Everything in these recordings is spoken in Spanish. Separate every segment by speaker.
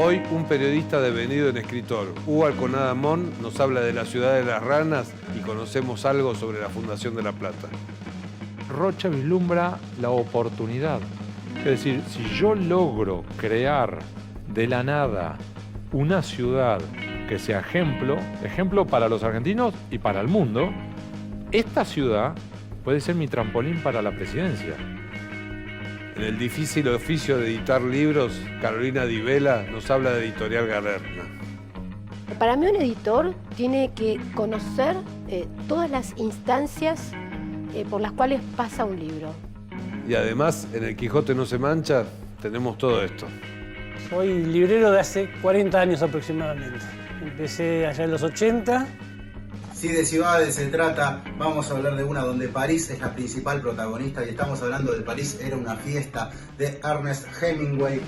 Speaker 1: Hoy un periodista devenido en escritor, Hugo Alconada Mon, nos habla de la ciudad de las ranas y conocemos algo sobre la Fundación de La Plata.
Speaker 2: Rocha vislumbra la oportunidad. Es decir, si yo logro crear de la nada una ciudad que sea ejemplo para los argentinos y para el mundo, esta ciudad puede ser mi trampolín para la presidencia.
Speaker 1: En el difícil oficio de editar libros, Carolina Di Vela nos habla de Editorial Galerna.
Speaker 3: Para mí un editor tiene que conocer todas las instancias por las cuales pasa un libro.
Speaker 1: Y además, en El Quijote no se mancha, tenemos todo esto.
Speaker 4: Soy librero de hace 40 años aproximadamente. Empecé allá en los 80.
Speaker 5: Si de ciudades se trata, vamos a hablar de una donde París es la principal protagonista y estamos hablando de París era una fiesta de Ernest Hemingway.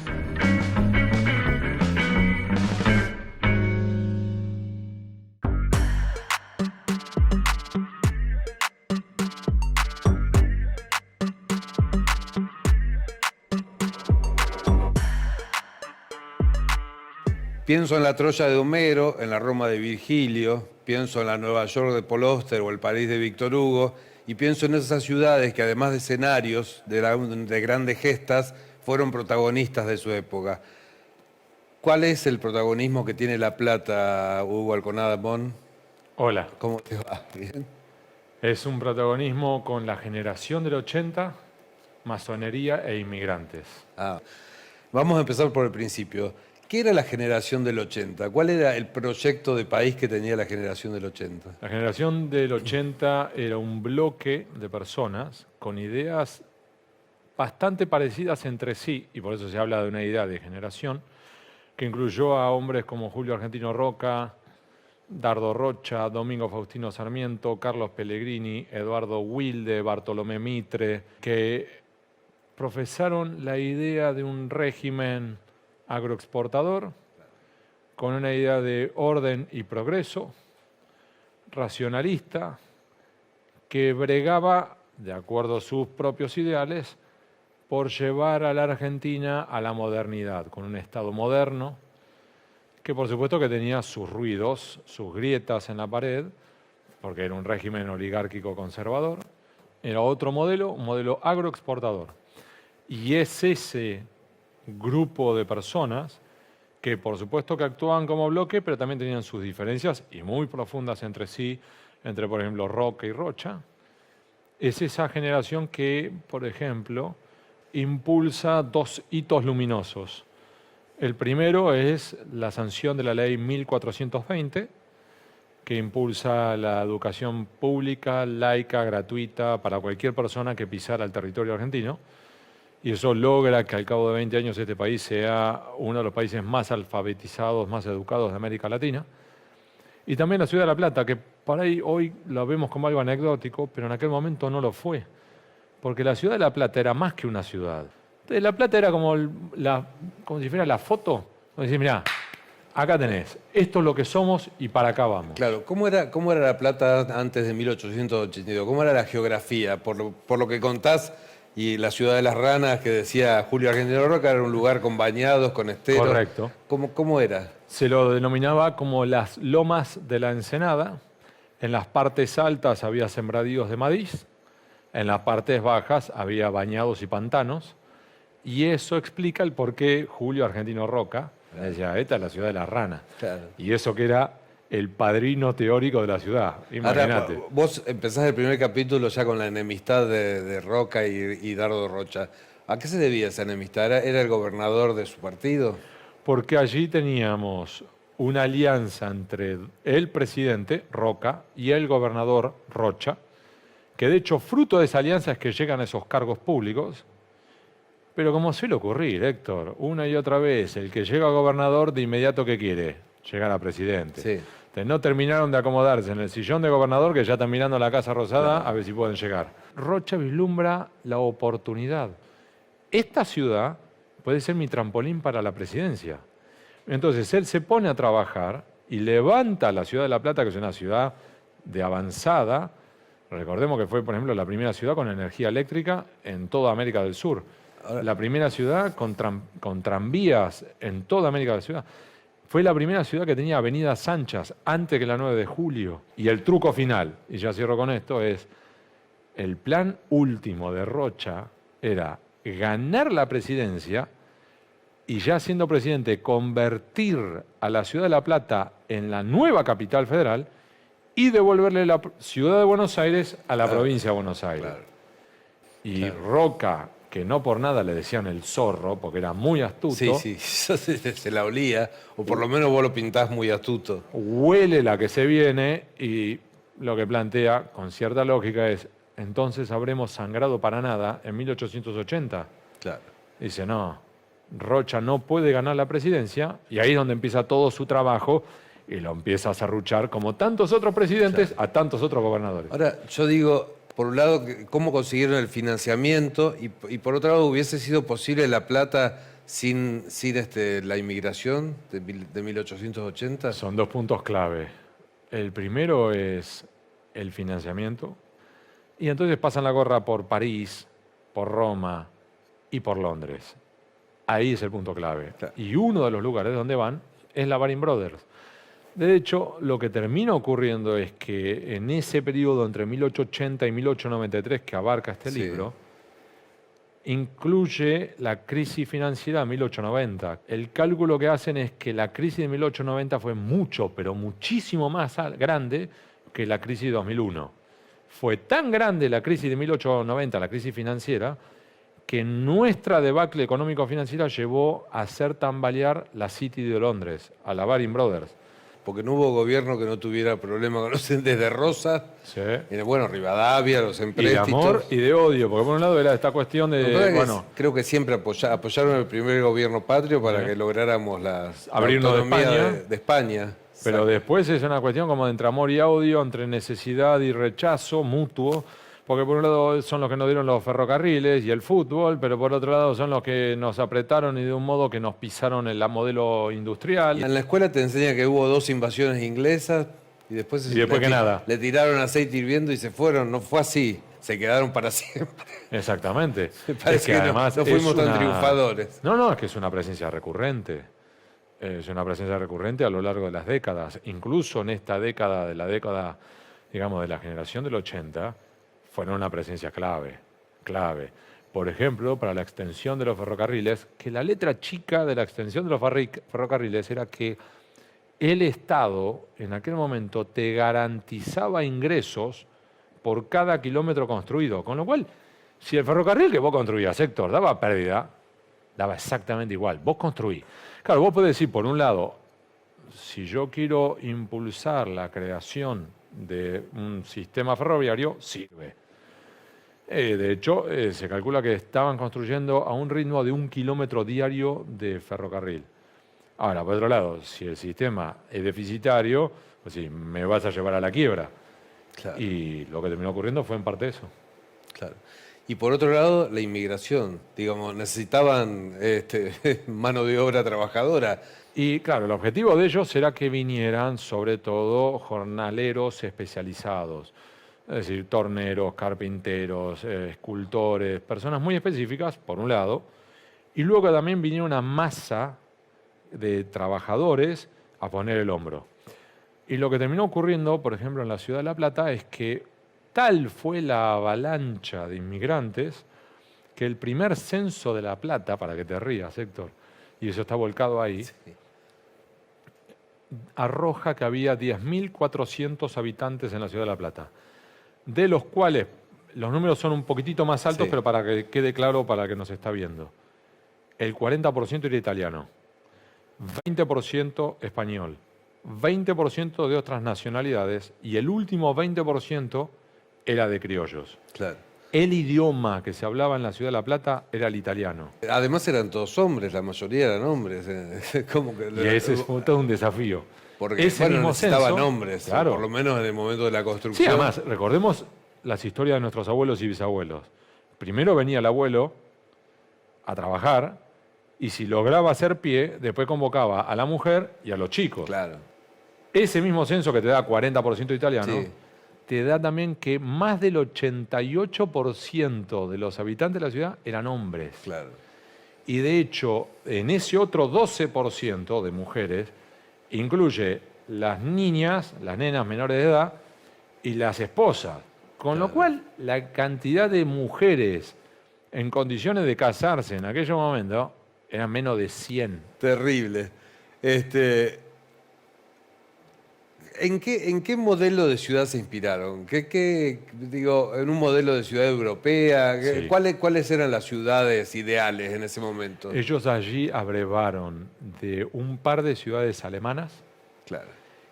Speaker 1: Pienso en la Troya de Homero, en la Roma de Virgilio, pienso en la Nueva York de Paul Auster o el París de Víctor Hugo, y pienso en esas ciudades que además de escenarios, de grandes gestas, fueron protagonistas de su época. ¿Cuál es el protagonismo que tiene La Plata, Hugo Alconada Mon?
Speaker 2: Hola.
Speaker 1: ¿Cómo te va? ¿Bien?
Speaker 2: Es un protagonismo con la generación del 80, masonería e inmigrantes.
Speaker 1: Vamos a empezar por el principio. ¿Qué era la generación del 80? ¿Cuál era el proyecto de país que tenía la generación del 80?
Speaker 2: La generación del 80 era un bloque de personas con ideas bastante parecidas entre sí, y por eso se habla de una idea de generación, que incluyó a hombres como Julio Argentino Roca, Dardo Rocha, Domingo Faustino Sarmiento, Carlos Pellegrini, Eduardo Wilde, Bartolomé Mitre, que profesaron la idea de un régimen agroexportador, con una idea de orden y progreso, racionalista, que bregaba, de acuerdo a sus propios ideales, por llevar a la Argentina a la modernidad, con un Estado moderno, que por supuesto que tenía sus ruidos, sus grietas en la pared, porque era un régimen oligárquico conservador. Era otro modelo, un modelo agroexportador. Y es ese grupo de personas que por supuesto que actuaban como bloque, pero también tenían sus diferencias y muy profundas entre sí, entre por ejemplo Roca y Rocha. Es esa generación que, por ejemplo, impulsa dos hitos luminosos. El primero es la sanción de la ley 1420, que impulsa la educación pública, laica, gratuita para cualquier persona que pisara el territorio argentino. Y eso logra que al cabo de 20 años este país sea uno de los países más alfabetizados, más educados de América Latina. Y también la ciudad de La Plata, que por ahí hoy lo vemos como algo anecdótico, pero en aquel momento no lo fue. Porque la ciudad de La Plata era más que una ciudad. Entonces, La Plata era como si fuera la foto. Donde decís, mirá, acá tenés, esto es lo que somos y para acá vamos.
Speaker 1: Claro, ¿cómo era La Plata antes de 1882? ¿Cómo era la geografía? Por lo que contás, y la ciudad de las ranas, que decía Julio Argentino Roca, era un lugar con bañados, con esteros.
Speaker 2: Correcto.
Speaker 1: ¿Cómo era?
Speaker 2: Se lo denominaba como las lomas de la Ensenada. En las partes altas había sembradíos de maíz, en las partes bajas había bañados y pantanos, y eso explica el por qué Julio Argentino Roca decía, esta es la ciudad de las ranas.
Speaker 1: Claro.
Speaker 2: Y eso que era el padrino teórico de la ciudad, imagínate.
Speaker 1: Ahora, vos empezás el primer capítulo ya con la enemistad de Roca y Dardo Rocha. ¿A qué se debía esa enemistad? ¿Era el gobernador de su partido?
Speaker 2: Porque allí teníamos una alianza entre el presidente, Roca, y el gobernador, Rocha, que de hecho fruto de esa alianza es que llegan a esos cargos públicos, pero como suele ocurrir, Héctor, una y otra vez, el que llega a gobernador de inmediato, ¿qué quiere? Llegar a presidente.
Speaker 1: Sí.
Speaker 2: Entonces, no terminaron de acomodarse en el sillón de gobernador, que ya están mirando la Casa Rosada, claro, a ver si pueden llegar. Rocha vislumbra la oportunidad. Esta ciudad puede ser mi trampolín para la presidencia. Entonces, él se pone a trabajar y levanta la ciudad de La Plata, que es una ciudad de avanzada. Recordemos que fue, por ejemplo, la primera ciudad con energía eléctrica en toda América del Sur. la primera ciudad con tranvías en toda América del Sur. Fue la primera ciudad que tenía avenidas anchas antes que la 9 de julio. Y el truco final, y ya cierro con esto, es el plan último de Rocha era ganar la presidencia y ya siendo presidente convertir a la ciudad de La Plata en la nueva capital federal y devolverle la ciudad de Buenos Aires a la provincia de Buenos Aires.
Speaker 1: Claro.
Speaker 2: Y Roca, que no por nada le decían el zorro, porque era muy astuto,
Speaker 1: Sí, se la olía, o por lo menos vos lo pintás muy astuto.
Speaker 2: huele la que se viene y lo que plantea con cierta lógica es, entonces habremos sangrado para nada en 1880.
Speaker 1: Claro.
Speaker 2: Dice, no, Rocha no puede ganar la presidencia y ahí es donde empieza todo su trabajo y lo empieza a serruchar como tantos otros presidentes a tantos otros gobernadores.
Speaker 1: Ahora, yo digo, por un lado, cómo consiguieron el financiamiento y por otro lado, ¿hubiese sido posible La Plata sin la inmigración de 1880?
Speaker 2: Son dos puntos clave. El primero es el financiamiento y entonces pasan la gorra por París, por Roma y por Londres. Ahí es el punto clave.
Speaker 1: Claro.
Speaker 2: Y uno de los lugares donde van es la Baring Brothers. De hecho, lo que termina ocurriendo es que en ese periodo entre 1880 y 1893 que abarca este
Speaker 1: Sí.
Speaker 2: libro, incluye la crisis financiera de 1890. El cálculo que hacen es que la crisis de 1890 fue mucho, pero muchísimo más grande que la crisis de 2001. Fue tan grande la crisis de 1890, la crisis financiera, que nuestra debacle económico-financiera llevó a hacer tambalear la City de Londres, a la Baring Brothers.
Speaker 1: Porque no hubo gobierno que no tuviera problema con los desde Rosas,
Speaker 2: Sí.
Speaker 1: bueno, Rivadavia, los
Speaker 2: Y de
Speaker 1: empréstitos.
Speaker 2: amor y de odio, porque por un lado era esta cuestión
Speaker 1: La verdad
Speaker 2: de,
Speaker 1: que
Speaker 2: bueno,
Speaker 1: creo que siempre apoyaron el primer gobierno patrio para
Speaker 2: Sí.
Speaker 1: que lográramos la
Speaker 2: Abrirnos de
Speaker 1: autonomía
Speaker 2: España.
Speaker 1: de España.
Speaker 2: pero
Speaker 1: Exacto.
Speaker 2: después es una cuestión como de entre amor y odio, entre necesidad y rechazo mutuo, porque por un lado son los que nos dieron los ferrocarriles y el fútbol, pero por otro lado son los que nos apretaron y de un modo que nos pisaron en la modelo industrial.
Speaker 1: En la escuela te enseña que hubo 2 invasiones inglesas y después,
Speaker 2: que nada.
Speaker 1: Le tiraron aceite hirviendo y se fueron. No fue así. Se quedaron para siempre.
Speaker 2: Exactamente.
Speaker 1: Me parece que no
Speaker 2: es
Speaker 1: fuimos tan triunfadores.
Speaker 2: No, es que es una presencia recurrente. Es una presencia recurrente a lo largo de las décadas. Incluso en esta década, digamos, de la generación del 80, fueron una presencia clave. Por ejemplo, para la extensión de los ferrocarriles, que la letra chica de la extensión de los ferrocarriles era que el Estado, en aquel momento, te garantizaba ingresos por cada kilómetro construido. Con lo cual, si el ferrocarril que vos construías, Héctor, daba pérdida, daba exactamente igual. Vos construís. Claro, vos podés decir, por un lado, si yo quiero impulsar la creación de un sistema ferroviario, sirve. De hecho, se calcula que estaban construyendo a un ritmo de 1 kilómetro diario de ferrocarril. Ahora, por otro lado, si el sistema es deficitario, pues sí, me vas a llevar a la quiebra.
Speaker 1: Claro,
Speaker 2: Y lo que terminó ocurriendo fue en parte eso.
Speaker 1: claro. Y por otro lado, la inmigración. Digamos, necesitaban mano de obra trabajadora.
Speaker 2: Y claro, el objetivo de ellos era que vinieran sobre todo jornaleros especializados, es decir, torneros, carpinteros, escultores, personas muy específicas, por un lado, y luego también vinieron una masa de trabajadores a poner el hombro. Y lo que terminó ocurriendo, por ejemplo, en la ciudad de La Plata, es que tal fue la avalancha de inmigrantes que el primer censo de La Plata, para que te rías, Héctor, y eso está volcado ahí, arroja que había 10.400 habitantes en la ciudad de La Plata, de los cuales los números son un poquitito más altos,
Speaker 1: Sí.
Speaker 2: pero para que quede claro para el que nos está viendo. El 40% era italiano, 20% español, 20% de otras nacionalidades y el último 20% era de criollos.
Speaker 1: Claro.
Speaker 2: El idioma que se hablaba en la ciudad de La Plata era el italiano.
Speaker 1: Además eran todos hombres, la mayoría eran hombres. Como que,
Speaker 2: Y ese es todo un desafío.
Speaker 1: porque
Speaker 2: Ese mismo
Speaker 1: necesitaban
Speaker 2: censo,
Speaker 1: hombres,
Speaker 2: claro.
Speaker 1: por lo menos en el momento de la
Speaker 2: Sí,
Speaker 1: construcción.
Speaker 2: además, recordemos las historias de nuestros abuelos y bisabuelos. Primero venía el abuelo a trabajar y si lograba hacer pie, después convocaba a la mujer y a los chicos.
Speaker 1: Claro.
Speaker 2: Ese mismo censo que te da 40% italiano,
Speaker 1: Sí.
Speaker 2: te da también que más del 88% de los habitantes de la ciudad eran hombres.
Speaker 1: Claro.
Speaker 2: Y de hecho, en ese otro 12% de mujeres, incluye las niñas, las nenas menores de edad y las esposas. Con lo cual, la cantidad de mujeres en condiciones de casarse en aquel momento eran menos de 100.
Speaker 1: Terrible. ¿En qué modelo de ciudad se inspiraron? Digo, en un modelo de ciudad europea?
Speaker 2: Sí.
Speaker 1: ¿Cuáles eran las ciudades ideales en ese momento?
Speaker 2: Ellos allí abrevaron de un par de ciudades alemanas.
Speaker 1: Claro.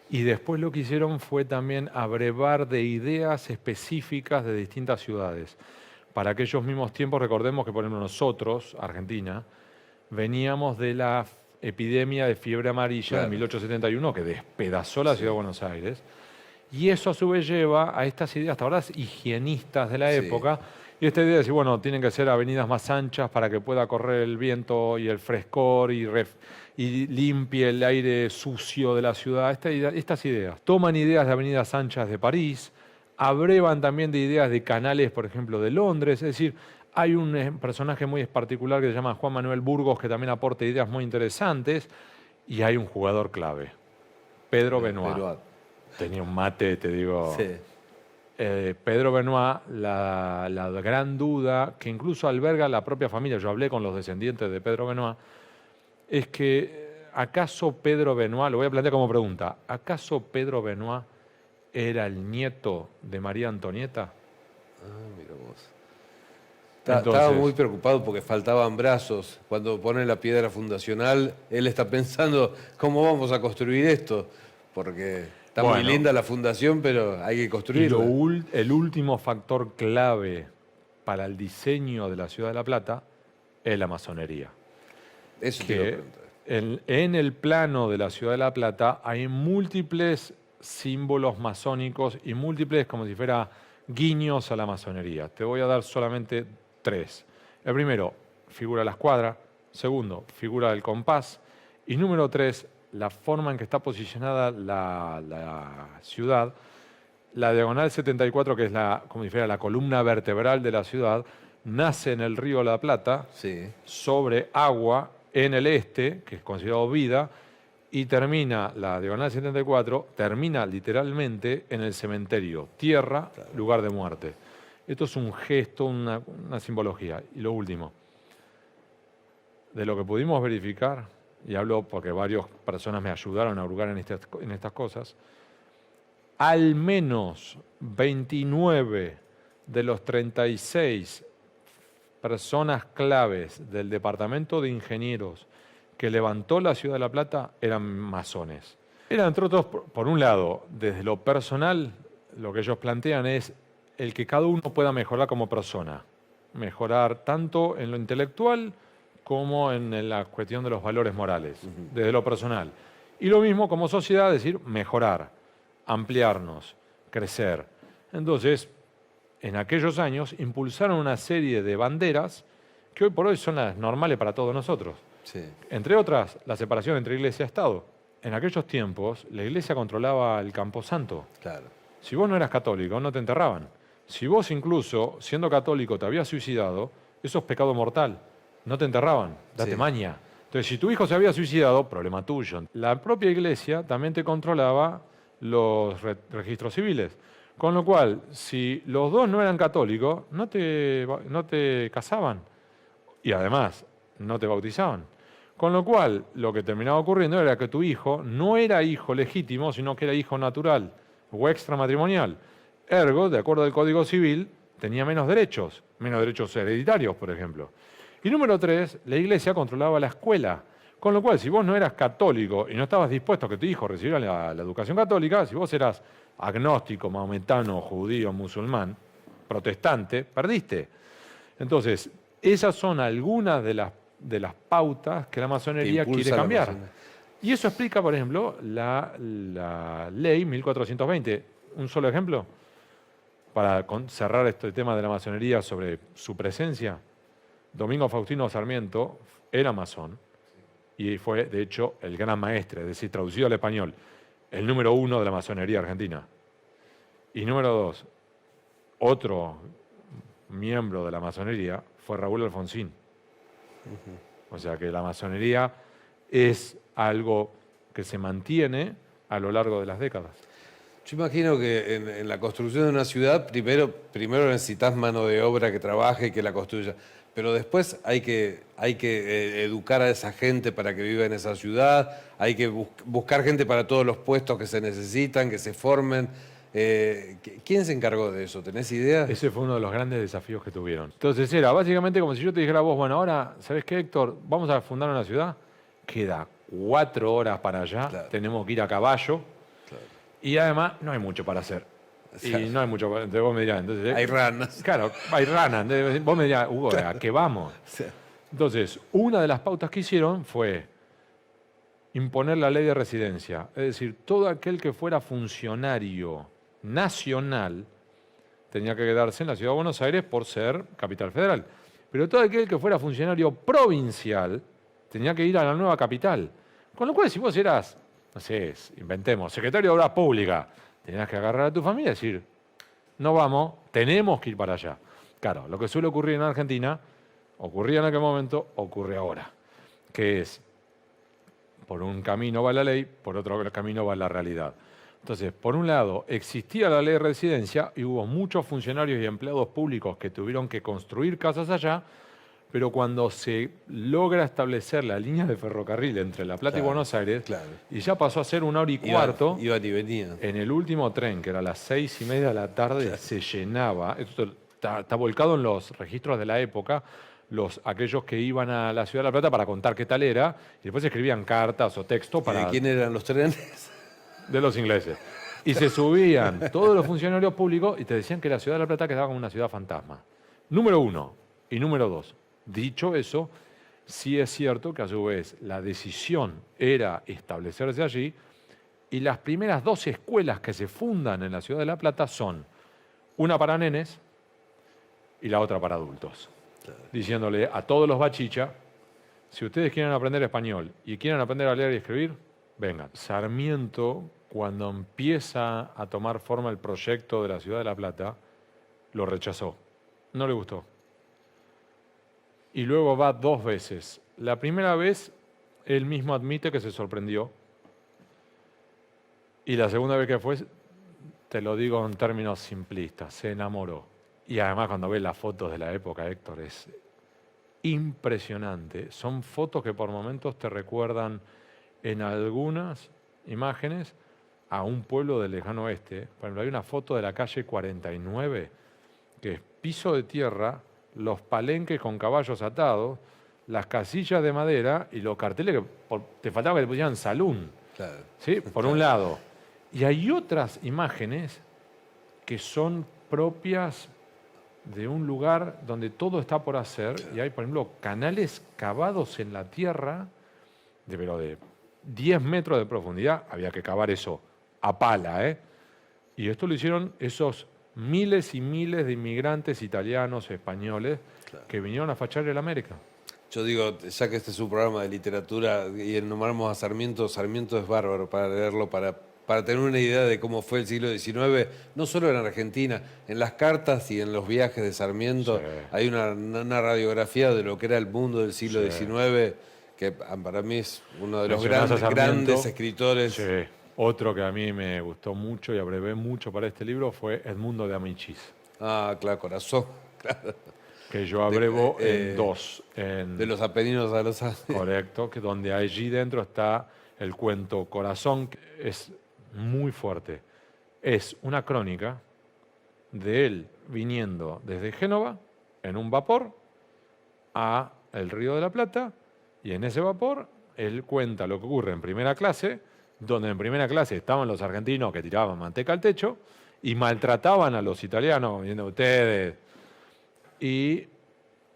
Speaker 2: Y después lo que hicieron fue también abrevar de ideas específicas de distintas ciudades. Para aquellos mismos tiempos, recordemos que, por ejemplo, nosotros, Argentina, veníamos de la epidemia de fiebre amarilla de 1871, que despedazó la ciudad de Buenos Aires. Y eso a su vez lleva a estas ideas, hasta ahora higienistas de la época, y esta idea de decir, bueno, tienen que ser avenidas más anchas para que pueda correr el viento y el frescor y limpie el aire sucio de la ciudad. Estas ideas. Toman ideas de avenidas anchas de París, abrevan también de ideas de canales, por ejemplo, de Londres. Es decir, hay un personaje muy particular que se llama Juan Manuel Burgos, que también aporta ideas muy interesantes, y hay un jugador clave, Pedro Benoit. Tenía un mate, te digo.
Speaker 1: Sí.
Speaker 2: Pedro Benoit, la gran duda que incluso alberga la propia familia, yo hablé con los descendientes de Pedro Benoit, es que ¿acaso Pedro Benoit, lo voy a plantear como pregunta, ¿acaso Pedro Benoit era el nieto de María Antonieta?
Speaker 1: Mira vos.
Speaker 2: Entonces,
Speaker 1: estaba muy preocupado porque faltaban brazos. Cuando pone la piedra fundacional, él está pensando, ¿cómo vamos a construir esto? Porque está muy linda la fundación, pero hay que construirla.
Speaker 2: El último factor clave para el diseño de la ciudad de La Plata es la masonería.
Speaker 1: Eso te iba a preguntar.
Speaker 2: En el plano de la ciudad de La Plata hay múltiples símbolos masónicos y múltiples, como si fuera guiños a la masonería. Te voy a dar solamente 3. El primero, figura de la escuadra. Segundo, figura del compás. Y número 3, la forma en que está posicionada la ciudad. La diagonal 74, que es como si fuera la columna vertebral de la ciudad, nace en el río La Plata, sobre agua en el este, que es considerado vida, y termina, la diagonal 74, termina literalmente en el cementerio, tierra, lugar de muerte. Esto es un gesto, una simbología. Y lo último, de lo que pudimos verificar, y hablo porque varias personas me ayudaron a hurgar en estas cosas, al menos 29 de los 36 personas claves del Departamento de Ingenieros que levantó la ciudad de La Plata eran masones. Eran, entre otros, por un lado, desde lo personal, lo que ellos plantean es el que cada uno pueda mejorar como persona. Mejorar tanto en lo intelectual como en la cuestión de los valores morales, desde lo personal. Y lo mismo como sociedad, decir, mejorar, ampliarnos, crecer. Entonces, en aquellos años, impulsaron una serie de banderas que hoy por hoy son las normales para todos nosotros.
Speaker 1: Sí.
Speaker 2: Entre otras, la separación entre Iglesia y Estado. En aquellos tiempos, la Iglesia controlaba el Camposanto.
Speaker 1: Claro.
Speaker 2: Si vos no eras católico, no te enterraban. Si vos incluso, siendo católico, te habías suicidado, eso es pecado mortal. No te enterraban, date maña. Entonces, si tu hijo se había suicidado, problema tuyo. La propia Iglesia también te controlaba los registros civiles. Con lo cual, si los dos no eran católicos, no te casaban. Y además, no te bautizaban. Con lo cual, lo que terminaba ocurriendo era que tu hijo no era hijo legítimo, sino que era hijo natural o extramatrimonial. Ergo, de acuerdo al Código Civil, tenía menos derechos hereditarios, por ejemplo. Y número 3, la Iglesia controlaba la escuela. Con lo cual, si vos no eras católico y no estabas dispuesto a que tu hijo recibiera la educación católica, si vos eras agnóstico, maometano, judío, musulmán, protestante, perdiste. Entonces, esas son algunas de las pautas que la masonería quiere cambiar. Y eso explica, por ejemplo, la ley 1420. Un solo ejemplo para cerrar este tema de la masonería sobre su presencia. Domingo Faustino Sarmiento era masón y fue, de hecho, el gran maestre, es decir, traducido al español, el número 1 de la masonería argentina. Y número 2, otro miembro de la masonería fue Raúl Alfonsín. O sea que la masonería es algo que se mantiene a lo largo de las décadas.
Speaker 1: Yo imagino que en la construcción de una ciudad, primero necesitas mano de obra que trabaje y que la construya, pero después hay que educar a esa gente para que viva en esa ciudad, hay que buscar gente para todos los puestos que se necesitan, que se formen. ¿Quién se encargó de eso? ¿Tenés idea?
Speaker 2: Ese fue uno de los grandes desafíos que tuvieron. Entonces era básicamente como si yo te dijera a vos, bueno, ahora, ¿sabés qué, Héctor? Vamos a fundar una ciudad. Queda 4 horas para allá,
Speaker 1: Claro.
Speaker 2: tenemos que ir a caballo.
Speaker 1: Claro.
Speaker 2: Y además no hay mucho para hacer.
Speaker 1: Claro.
Speaker 2: Y no hay mucho para... Entonces vos me dirás... Entonces,
Speaker 1: Hay ranas.
Speaker 2: Claro, hay ranas. Entonces, vos me dirás, Hugo, ¿a qué vamos?
Speaker 1: Sí.
Speaker 2: Entonces, una de las pautas que hicieron fue imponer la ley de residencia. Es decir, todo aquel que fuera funcionario nacional tenía que quedarse en la Ciudad de Buenos Aires por ser capital federal. Pero todo aquel que fuera funcionario provincial tenía que ir a la nueva capital. Con lo cual, si vos eras, no sé, inventemos, secretario de Obras Públicas, tenías que agarrar a tu familia y decir, no vamos, tenemos que ir para allá. Claro, lo que suele ocurrir en Argentina, ocurría en aquel momento, ocurre ahora, que es, por un camino va la ley, por otro camino va la realidad. Entonces, por un lado, existía la ley de residencia y hubo muchos funcionarios y empleados públicos que tuvieron que construir casas allá, pero cuando se logra establecer la línea de ferrocarril entre La Plata y Buenos Aires,
Speaker 1: claro.
Speaker 2: y ya pasó a ser 1 hora y cuarto,
Speaker 1: Iban y venían.
Speaker 2: en el último tren, que era a las 6:30 de la tarde, se llenaba. Esto está volcado en los registros de la época, aquellos que iban a la Ciudad de La Plata para contar qué tal era, y después escribían cartas o texto para...
Speaker 1: ¿De quién eran los trenes?
Speaker 2: De los ingleses. Y se subían todos los funcionarios públicos y te decían que la Ciudad de La Plata quedaba como una ciudad fantasma. Número 1. Y número 2. Dicho eso, sí es cierto que a su vez la decisión era establecerse allí y las primeras 2 escuelas que se fundan en la Ciudad de La Plata son una para nenes y la otra para adultos. Diciéndole a todos los bachicha, si ustedes quieren aprender español y quieren aprender a leer y escribir, vengan. Sarmiento, cuando empieza a tomar forma el proyecto de la Ciudad de La Plata, lo rechazó. No le gustó. Y luego va 2 veces. La primera vez, él mismo admite que se sorprendió. Y la segunda vez que fue, te lo digo en términos simplistas, se enamoró. Y además cuando ves las fotos de la época, Héctor, es impresionante. Son fotos que por momentos te recuerdan en algunas imágenes a un pueblo del lejano oeste. Por ejemplo, hay una foto de la calle 49, que es piso de tierra, los palenques con caballos atados, las casillas de madera y los carteles que te faltaba que le pusieran salún.
Speaker 1: Claro.
Speaker 2: ¿Sí? Por un lado. Y hay otras imágenes que son propias de un lugar donde todo está por hacer, y hay, por ejemplo, canales cavados en la tierra, pero de 10 metros de profundidad, había que cavar eso a pala, ¿eh? Y esto lo hicieron esos miles y miles de inmigrantes italianos, españoles, que vinieron a fachar el América.
Speaker 1: Yo digo, ya que este es un programa de literatura y nombramos a Sarmiento, Sarmiento es bárbaro para leerlo, para tener una idea de cómo fue el siglo XIX, no solo en Argentina, en las cartas y en los viajes de Sarmiento,
Speaker 2: Sí.
Speaker 1: hay una radiografía de lo que era el mundo del siglo
Speaker 2: Sí.
Speaker 1: XIX, que para mí es uno de los
Speaker 2: Mencionás a Sarmiento.
Speaker 1: grandes escritores.
Speaker 2: Sí. Otro que a mí me gustó mucho y abrevé mucho para este libro fue Edmundo de Amichis,
Speaker 1: Ah, claro, Corazón, claro.
Speaker 2: que yo abrevo en 2.
Speaker 1: De los Apeninos a los Andes.
Speaker 2: Correcto, que donde allí dentro está el cuento Corazón, que es muy fuerte. Es una crónica de él viniendo desde Génova en un vapor a el Río de la Plata, y en ese vapor él cuenta lo que ocurre en primera clase, donde en primera clase estaban los argentinos que tiraban manteca al techo y maltrataban a los italianos, viendo ustedes, y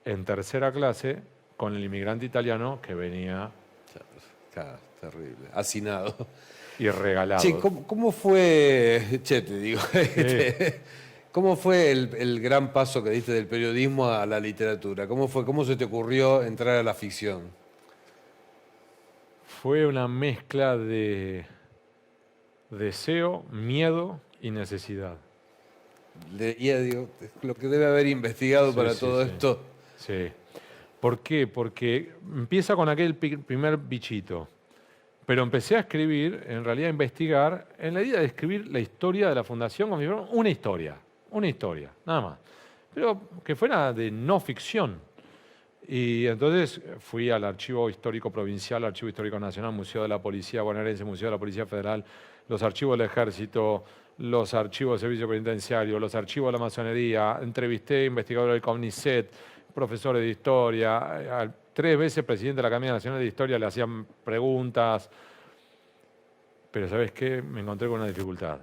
Speaker 2: en tercera clase con el inmigrante italiano que venía
Speaker 1: Claro, terrible. Hacinado.
Speaker 2: y regalado.
Speaker 1: Che, ¿cómo fue, che, te digo, cómo fue el gran paso que diste del periodismo a la literatura? ¿Cómo se te ocurrió entrar a la ficción?
Speaker 2: Fue una mezcla de deseo, miedo y necesidad.
Speaker 1: leía, digo, lo que debe haber investigado para
Speaker 2: Sí,
Speaker 1: todo
Speaker 2: sí.
Speaker 1: esto.
Speaker 2: Sí. ¿Por qué? Porque empieza con aquel primer bichito. Pero empecé a escribir, en realidad a investigar, en la idea de escribir la historia de la Fundación, como si fuera una historia, nada más. Pero que fuera de no ficción. Y entonces fui al Archivo Histórico Provincial, Archivo Histórico Nacional, Museo de la Policía Bonaerense, Museo de la Policía Federal, los archivos del Ejército, los archivos del Servicio Penitenciario, los archivos de la Masonería, entrevisté investigadores del CONICET, profesores de historia, 3 veces presidente de la Academia Nacional de Historia, le hacían preguntas. Pero ¿sabes qué? Me encontré con una dificultad,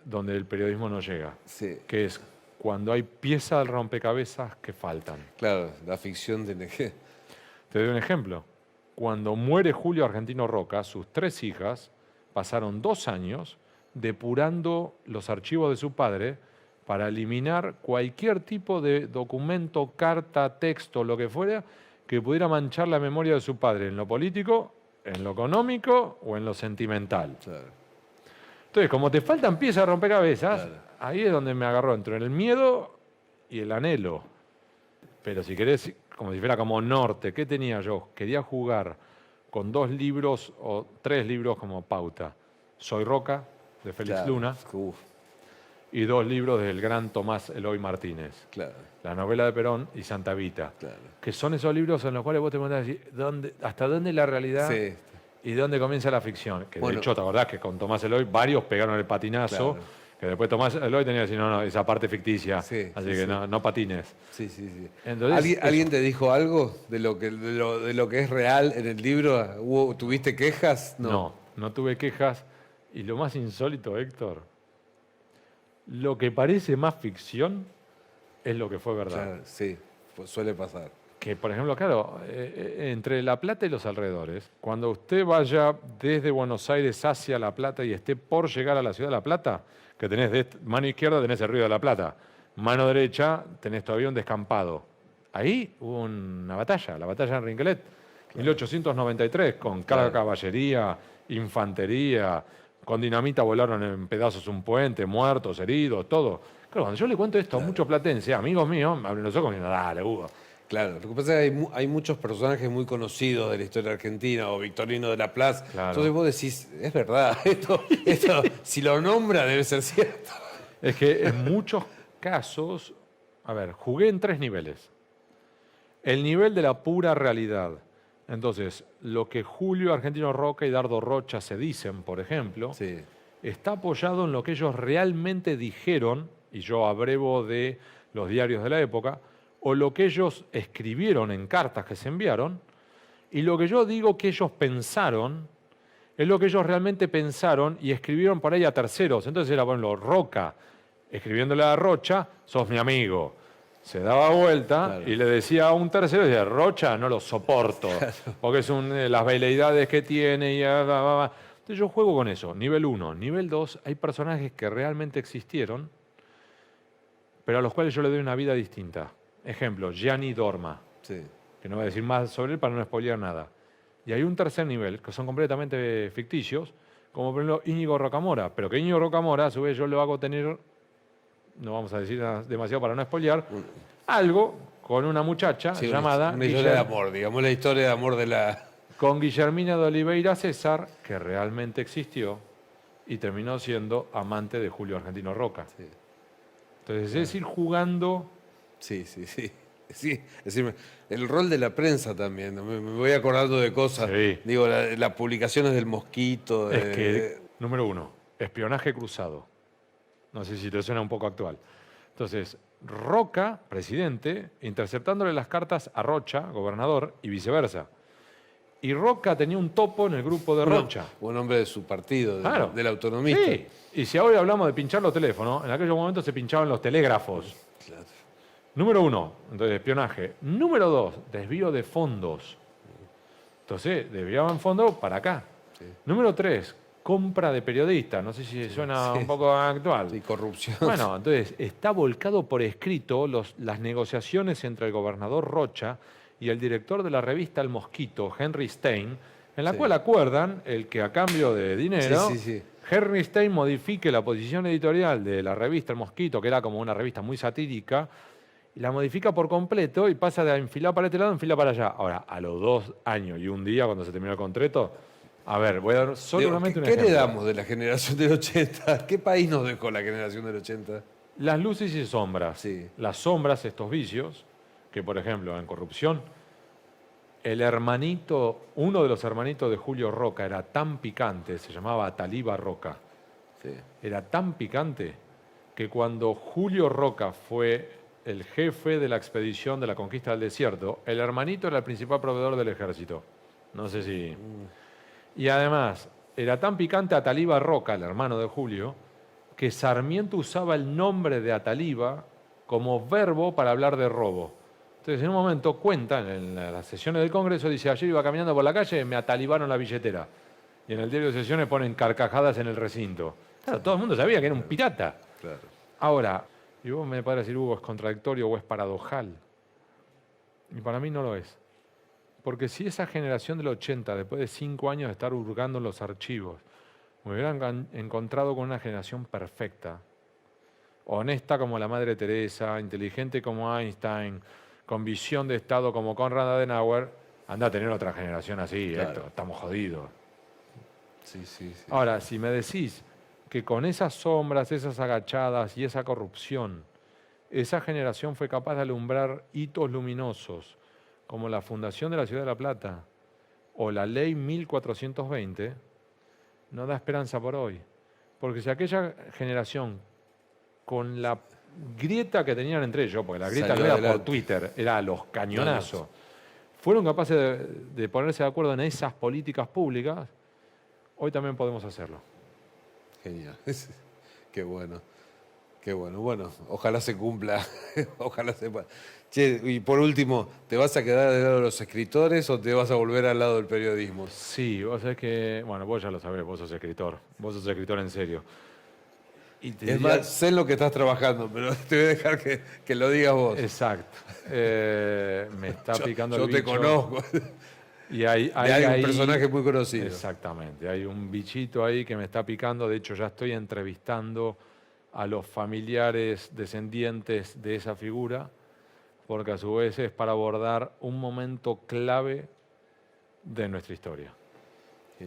Speaker 2: donde el periodismo no llega,
Speaker 1: Sí,
Speaker 2: que es cuando hay piezas del rompecabezas que faltan.
Speaker 1: claro, la ficción tiene que...
Speaker 2: Te doy un ejemplo. Cuando muere Julio Argentino Roca, sus 3 hijas pasaron 2 años depurando los archivos de su padre para eliminar cualquier tipo de documento, carta, texto, lo que fuera, que pudiera manchar la memoria de su padre en lo político, en lo económico o en lo sentimental.
Speaker 1: Claro.
Speaker 2: Entonces, como te faltan piezas de rompecabezas,
Speaker 1: Claro.
Speaker 2: ahí es donde me agarró entre el miedo y el anhelo. Pero si querés, como si fuera como norte, ¿qué tenía yo? Quería jugar con 2 libros o 3 libros como pauta. Soy Roca, de Félix
Speaker 1: Claro.
Speaker 2: Luna,
Speaker 1: Uf,
Speaker 2: y 2 libros del gran Tomás Eloy Martínez.
Speaker 1: claro,
Speaker 2: La novela de Perón y Santa Vita.
Speaker 1: claro.
Speaker 2: Que son esos libros en los cuales vos te preguntás hasta dónde es la realidad
Speaker 1: Sí,
Speaker 2: y dónde comienza la ficción. Que
Speaker 1: Bueno.
Speaker 2: de hecho, ¿te acordás que con Tomás Eloy varios pegaron el patinazo?
Speaker 1: Claro.
Speaker 2: Que después Tomás Eloy tenía que decir, no, esa parte ficticia.
Speaker 1: Sí,
Speaker 2: así
Speaker 1: sí,
Speaker 2: que
Speaker 1: sí.
Speaker 2: no patines.
Speaker 1: sí, sí, sí.
Speaker 2: Entonces,
Speaker 1: ¿Alguien te dijo algo de lo que es real en el libro? ¿Tuviste quejas?
Speaker 2: No tuve quejas. Y lo más insólito, Héctor, lo que parece más ficción es lo que fue verdad.
Speaker 1: Claro, sí, pues suele pasar.
Speaker 2: Que, por ejemplo, claro, entre La Plata y los alrededores, cuando usted vaya desde Buenos Aires hacia La Plata y esté por llegar a la ciudad de La Plata, que tenés mano izquierda tenés el río de La Plata, mano derecha tenés todavía un descampado. Ahí hubo una batalla, la batalla de Rinquelet, 1893, con carga de caballería, infantería, con dinamita volaron en pedazos un puente, muertos, heridos, todo. Claro, cuando yo le cuento esto a muchos platenses, amigos míos, me abren los ojos y me dicen, dale, Hugo.
Speaker 1: Claro, lo que pasa es que hay muchos personajes muy conocidos de la historia argentina, o Victorino de la Plaza.
Speaker 2: Claro.
Speaker 1: Entonces vos decís, es verdad, esto, si lo nombra debe ser cierto.
Speaker 2: Es que en muchos casos, a ver, jugué en 3 niveles. El nivel de la pura realidad. Entonces, lo que Julio Argentino Roca y Dardo Rocha se dicen, por ejemplo,
Speaker 1: Sí,
Speaker 2: está apoyado en lo que ellos realmente dijeron, y yo abrevo de los diarios de la época, o lo que ellos escribieron en cartas que se enviaron, y lo que yo digo que ellos pensaron, es lo que ellos realmente pensaron y escribieron por ahí a terceros. Entonces era, bueno, Roca, escribiéndole a Rocha, sos mi amigo. Se daba vuelta
Speaker 1: Claro.
Speaker 2: y le decía a un tercero, decía, Rocha no lo soporto, porque es las veleidades que tiene. Y Entonces yo juego con eso, nivel 1. Nivel 2, hay personajes que realmente existieron, pero a los cuales yo le doy una vida distinta. Ejemplo, Gianni Dorma,
Speaker 1: sí.
Speaker 2: que no voy a decir más sobre él para no spoilear nada. Y hay un tercer nivel, que son completamente ficticios, como por ejemplo Íñigo Rocamora, pero que Íñigo Rocamora, a su vez, yo lo hago tener, no vamos a decir demasiado para no spoilear, algo con una muchacha
Speaker 1: Sí,
Speaker 2: llamada
Speaker 1: una historia de
Speaker 2: Guillerm-
Speaker 1: amor, digamos la historia de amor de la...
Speaker 2: con Guillermina de Oliveira César, que realmente existió y terminó siendo amante de Julio Argentino Roca.
Speaker 1: Sí.
Speaker 2: Entonces es ir jugando.
Speaker 1: Sí, sí, sí. Sí, es decir, el rol de la prensa también, me voy acordando de cosas.
Speaker 2: Sí.
Speaker 1: Digo, las publicaciones del Mosquito.
Speaker 2: Es que, número 1, espionaje cruzado. No sé si te suena un poco actual. Entonces, Roca, presidente, interceptándole las cartas a Rocha, gobernador, y viceversa. Y Roca tenía un topo en el grupo de Rocha.
Speaker 1: Buen hombre de su partido,
Speaker 2: Claro.
Speaker 1: del autonomista.
Speaker 2: Sí. Y si ahora hablamos de pinchar los teléfonos, en aquellos momentos se pinchaban los telégrafos.
Speaker 1: Claro.
Speaker 2: Número 1, entonces espionaje. Número 2, desvío de fondos. Entonces, desviaban fondos para acá.
Speaker 1: Sí.
Speaker 2: Número 3, compra de periodistas. No sé si suena un poco actual.
Speaker 1: Sí, corrupción.
Speaker 2: Bueno, entonces está volcado por escrito las negociaciones entre el gobernador Rocha y el director de la revista El Mosquito, Henry Stein, en la
Speaker 1: Sí.
Speaker 2: cual acuerdan el que a cambio de dinero,
Speaker 1: Sí, sí, sí.
Speaker 2: Herrnstein modifique la posición editorial de la revista El Mosquito, que era como una revista muy satírica, y la modifica por completo y pasa de enfilar para este lado a enfilar para allá. Ahora, a los 2 años y un día, cuando se terminó el contrato, a ver, voy a dar solamente un
Speaker 1: ¿Qué
Speaker 2: ejemplo.
Speaker 1: heredamos de la generación del 80? ¿Qué país nos dejó la generación del 80?
Speaker 2: Las luces y sombras.
Speaker 1: Sí.
Speaker 2: Las sombras, estos vicios, que por ejemplo en corrupción, el hermanito, uno de los hermanitos de Julio Roca era tan picante, se llamaba Ataliba Roca.
Speaker 1: Sí.
Speaker 2: Era tan picante que cuando Julio Roca fue el jefe de la expedición de la conquista del desierto, el hermanito era el principal proveedor del ejército. No sé si... Y además, era tan picante Ataliba Roca, el hermano de Julio, que Sarmiento usaba el nombre de Ataliba como verbo para hablar de robo. Entonces, en un momento cuentan en las sesiones del Congreso, dice, ayer iba caminando por la calle, me atalibaron la billetera. Y en el diario de sesiones ponen carcajadas en el recinto. Claro, todo el mundo sabía que era un pirata.
Speaker 1: Claro.
Speaker 2: Ahora, y vos me podés decir, Hugo, ¿es contradictorio o es paradojal? Y para mí no lo es. Porque si esa generación del 80, después de 5 años de estar hurgando en los archivos, me hubieran encontrado con una generación perfecta, honesta como la Madre Teresa, inteligente como Einstein, con visión de Estado como Konrad Adenauer, anda a tener otra generación así,
Speaker 1: Claro.
Speaker 2: Héctor, estamos jodidos.
Speaker 1: Sí, sí, sí.
Speaker 2: Ahora, si me decís que con esas sombras, esas agachadas y esa corrupción, esa generación fue capaz de alumbrar hitos luminosos, como la fundación de la Ciudad de La Plata o la Ley 1420, no da esperanza por hoy. Porque si aquella generación, con la grieta que tenían entre ellos, porque la grieta
Speaker 1: Salió
Speaker 2: no era por
Speaker 1: adelante.
Speaker 2: Twitter, era a los cañonazos, fueron capaces de ponerse de acuerdo en esas políticas públicas, hoy también podemos hacerlo.
Speaker 1: Genial. Qué bueno. Qué bueno. Bueno, ojalá se cumpla. Ojalá se pueda. Che, y por último, ¿te vas a quedar del lado de los escritores o te vas a volver al lado del periodismo?
Speaker 2: Sí, vos sabés que, bueno, vos ya lo sabés, vos sos escritor en serio. Y te
Speaker 1: Es
Speaker 2: diría-
Speaker 1: más, sé en lo que estás trabajando, pero te voy a dejar que lo digas vos.
Speaker 2: Exacto. Me está picando
Speaker 1: Yo
Speaker 2: el
Speaker 1: te
Speaker 2: bicho.
Speaker 1: conozco.
Speaker 2: Y hay
Speaker 1: Hay un
Speaker 2: ahí-
Speaker 1: personaje muy conocido.
Speaker 2: Exactamente, hay un bichito ahí que me está picando. De hecho, ya estoy entrevistando a los familiares descendientes de esa figura, porque a su vez es para abordar un momento clave de nuestra historia.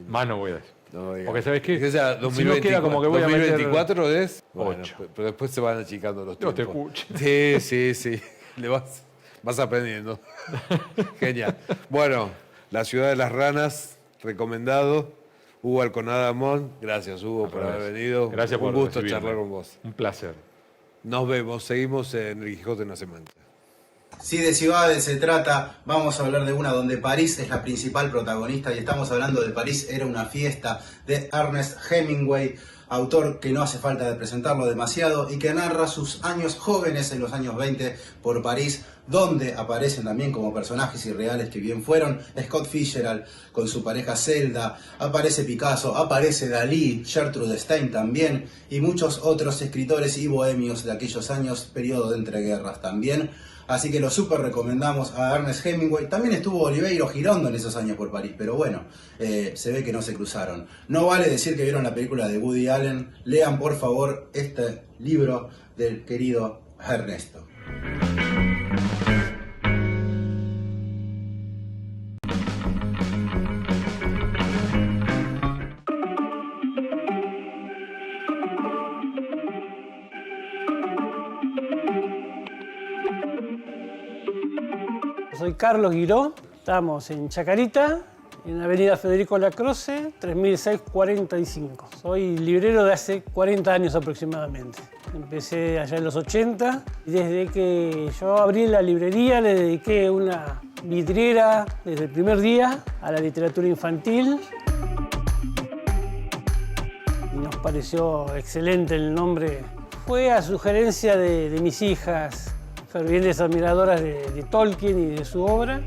Speaker 2: Más no voy a decir.
Speaker 1: No, diga.
Speaker 2: Porque ¿sabés qué?
Speaker 1: Es que ya
Speaker 2: Si no queda como que voy a meter
Speaker 1: 2024 es... Bueno,
Speaker 2: 8.
Speaker 1: pero después se van achicando los
Speaker 2: No
Speaker 1: tiempos.
Speaker 2: te escucho.
Speaker 1: Sí. Le vas aprendiendo. Genial. Bueno, La Ciudad de las Ranas, recomendado. Hugo Alconada Amón, gracias Hugo por haber venido.
Speaker 2: Gracias por
Speaker 1: Un gusto
Speaker 2: recibirme.
Speaker 1: charlar con vos.
Speaker 2: Un placer.
Speaker 1: Nos vemos, seguimos en El Quijote no se manta.
Speaker 5: Si de ciudades se trata, vamos a hablar de una donde París es la principal protagonista y estamos hablando de París era una fiesta de Ernest Hemingway, autor que no hace falta de presentarlo demasiado y que narra sus años jóvenes en los años 20 por París, donde aparecen también como personajes irreales que bien fueron Scott Fitzgerald con su pareja Zelda, aparece Picasso, aparece Dalí, Gertrude Stein también y muchos otros escritores y bohemios de aquellos años, periodo de entreguerras también. Así que lo súper recomendamos a Ernest Hemingway. También estuvo Oliveiro Girondo en esos años por París, pero bueno, se ve que no se cruzaron. No vale decir que vieron la película de Woody Allen. Lean por favor este libro del querido Ernesto.
Speaker 4: Soy Carlos Guiró, estamos en Chacarita, en Avenida Federico Lacroze, 3645. Soy librero de hace 40 años aproximadamente. Empecé allá en los 80 y desde que yo abrí la librería le dediqué una vidriera desde el primer día a la literatura infantil. Y nos pareció excelente el nombre. Fue a sugerencia de mis hijas, fervientes admiradoras de Tolkien y de su obra.